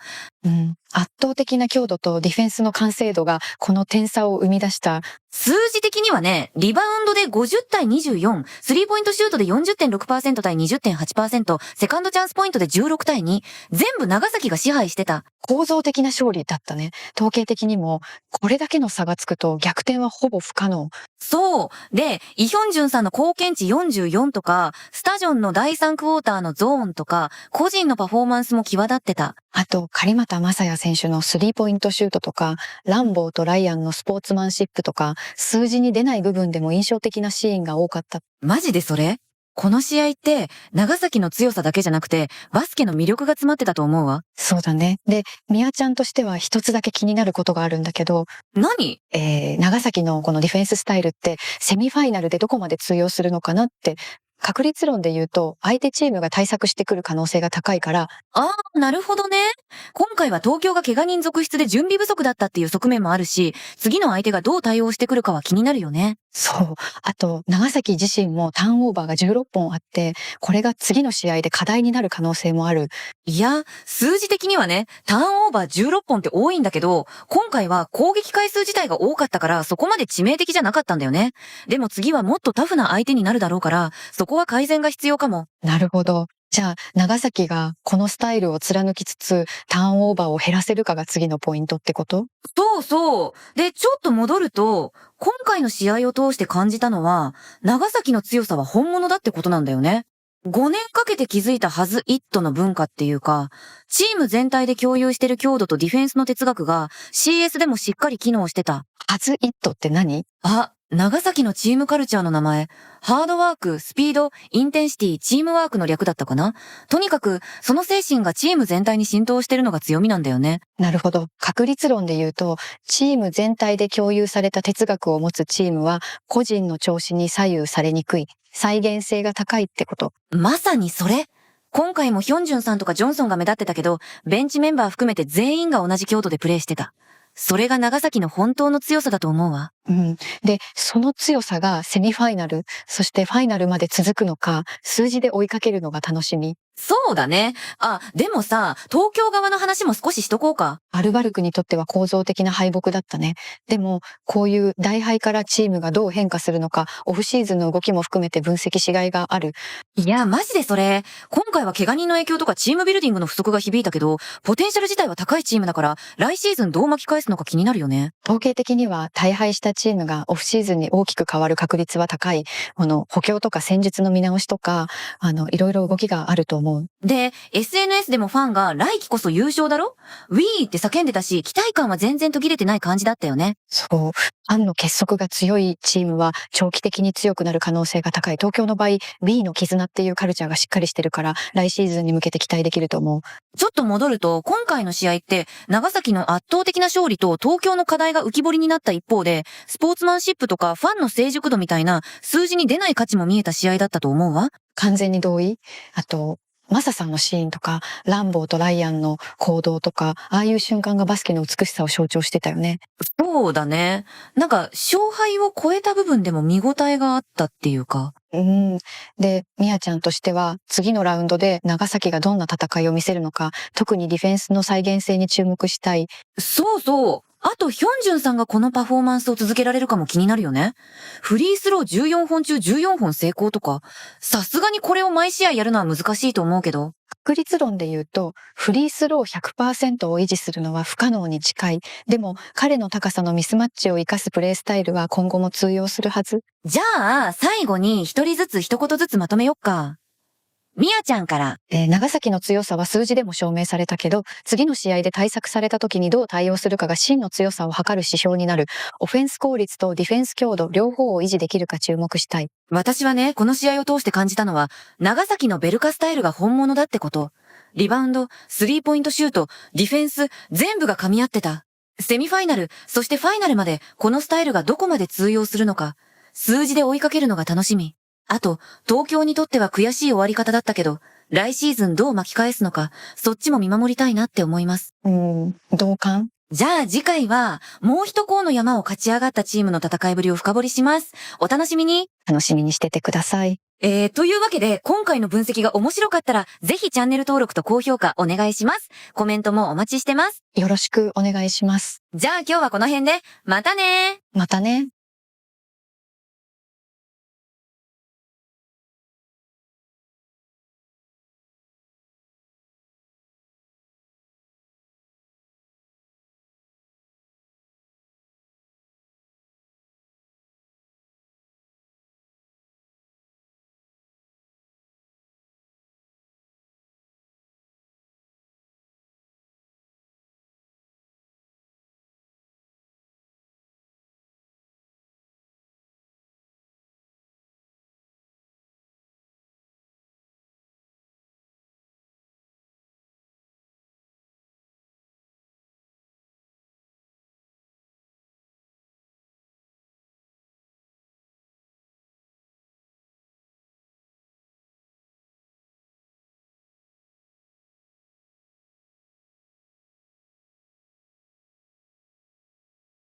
圧倒的な強度とディフェンスの完成度がこの点差を生み出した。数字的にはね、リバウンドで50対24、スリーポイントシュートで 40.6% 対 20.8%、セカンドチャンスポイントで16対2、全部長崎が支配してた。構造的な勝利だったね。統計的にもこれだけの差がつくと逆転はほぼ不可能。そう。で、イヒョンジュンさんの貢献値44とか、スタジョンの第3クォーターのゾーンとか、個人のパフォーマンスも際立ってた。あと、狩俣正也選手のスリーポイントシュートとか、ランボーとライアンのスポーツマンシップとか、数字に出ない部分でも印象的なシーンが多かった。マジでそれ？この試合って、長崎の強さだけじゃなくて、バスケの魅力が詰まってたと思うわ。そうだね。で、みやちゃんとしては一つだけ気になることがあるんだけど、何？長崎のこのディフェンススタイルって、セミファイナルでどこまで通用するのかなって、確率論で言うと、相手チームが対策してくる可能性が高いから。ああ、なるほどね。今回は東京が怪我人続出で準備不足だったっていう側面もあるし、次の相手がどう対応してくるかは気になるよね。そう。あと、長崎自身もターンオーバーが16本あって、これが次の試合で課題になる可能性もある。いや、数字的にはね、ターンオーバー16本って多いんだけど、今回は攻撃回数自体が多かったからそこまで致命的じゃなかったんだよね。でも次はもっとタフな相手になるだろうから、そこは改善が必要かも。なるほど。じゃあ、長崎がこのスタイルを貫きつつ、ターンオーバーを減らせるかが次のポイントってこと？そうそう。で、ちょっと戻ると、今回の試合を通して感じたのは、長崎の強さは本物だってことなんだよね。5年かけて築いたはずイットの文化っていうか、チーム全体で共有してる強度とディフェンスの哲学が CS でもしっかり機能してた。ハズイットって何？あ、長崎のチームカルチャーの名前。ハードワーク、スピード、インテンシティ、チームワークの略だったかな。とにかく、その精神がチーム全体に浸透してるのが強みなんだよね。なるほど。確率論で言うと、チーム全体で共有された哲学を持つチームは、個人の調子に左右されにくい、再現性が高いってこと。まさにそれ。今回もヒョンジュンさんとかジョンソンが目立ってたけど、ベンチメンバー含めて全員が同じ強度でプレーしてた。それが長崎の本当の強さだと思うわ。で、その強さがセミファイナル、そしてファイナルまで続くのか、数字で追いかけるのが楽しみ。そうだね。あ、でもさ、東京側の話も少ししとこうか。アルバルクにとっては構造的な敗北だったね。でも、こういう大敗からチームがどう変化するのか、オフシーズンの動きも含めて分析しがいがある。いや、マジでそれ。今回は怪我人の影響とかチームビルディングの不足が響いたけど、ポテンシャル自体は高いチームだから、来シーズンどう巻き返すのか気になるよね。統計的には大敗したチームがオフシーズンに大きく変わる確率は高い。補強とか戦術の見直しとか、いろいろ動きがあると思う。で、SNS でもファンが来季こそ優勝だろ？ Wii って叫んでたし、期待感は全然途切れてない感じだったよね。そう。ファンの結束が強いチームは長期的に強くなる可能性が高い。東京の場合、Wii の絆っていうカルチャーがしっかりしてるから、来シーズンに向けて期待できると思う。ちょっと戻ると、今回の試合って、長崎の圧倒的な勝利と東京の課題が浮き彫りになった一方で、スポーツマンシップとかファンの成熟度みたいな数字に出ない価値も見えた試合だったと思うわ。完全に同意。あと、マサさんのシーンとか、ランボーとライアンの行動とか、ああいう瞬間がバスケの美しさを象徴してたよね。そうだね。なんか、勝敗を超えた部分でも見応えがあったっていうか。で、ミヤちゃんとしては、次のラウンドで長崎がどんな戦いを見せるのか、特にディフェンスの再現性に注目したい。そうそう。あと、ヒョンジュンさんがこのパフォーマンスを続けられるかも気になるよね。フリースロー14本中14本成功とか、さすがにこれを毎試合やるのは難しいと思うけど。確率論で言うと、フリースロー 100% を維持するのは不可能に近い。でも、彼の高さのミスマッチを生かすプレースタイルは今後も通用するはず。じゃあ、最後に一人ずつ一言ずつまとめよっか。みやちゃんから。長崎の強さは数字でも証明されたけど、次の試合で対策された時にどう対応するかが真の強さを測る指標になる。オフェンス効率とディフェンス強度両方を維持できるか注目したい。私はね、この試合を通して感じたのは、長崎のベルカスタイルが本物だってこと。リバウンド、スリーポイントシュート、ディフェンス、全部が噛み合ってた。セミファイナル、そしてファイナルまで、このスタイルがどこまで通用するのか、数字で追いかけるのが楽しみ。あと、東京にとっては悔しい終わり方だったけど、来シーズンどう巻き返すのか、そっちも見守りたいなって思います。同感。じゃあ次回は、もう一校の山を勝ち上がったチームの戦いぶりを深掘りします。お楽しみに。楽しみにしててください。というわけで、今回の分析が面白かったら、ぜひチャンネル登録と高評価お願いします。コメントもお待ちしてます。よろしくお願いします。じゃあ今日はこの辺で、またねー。またね。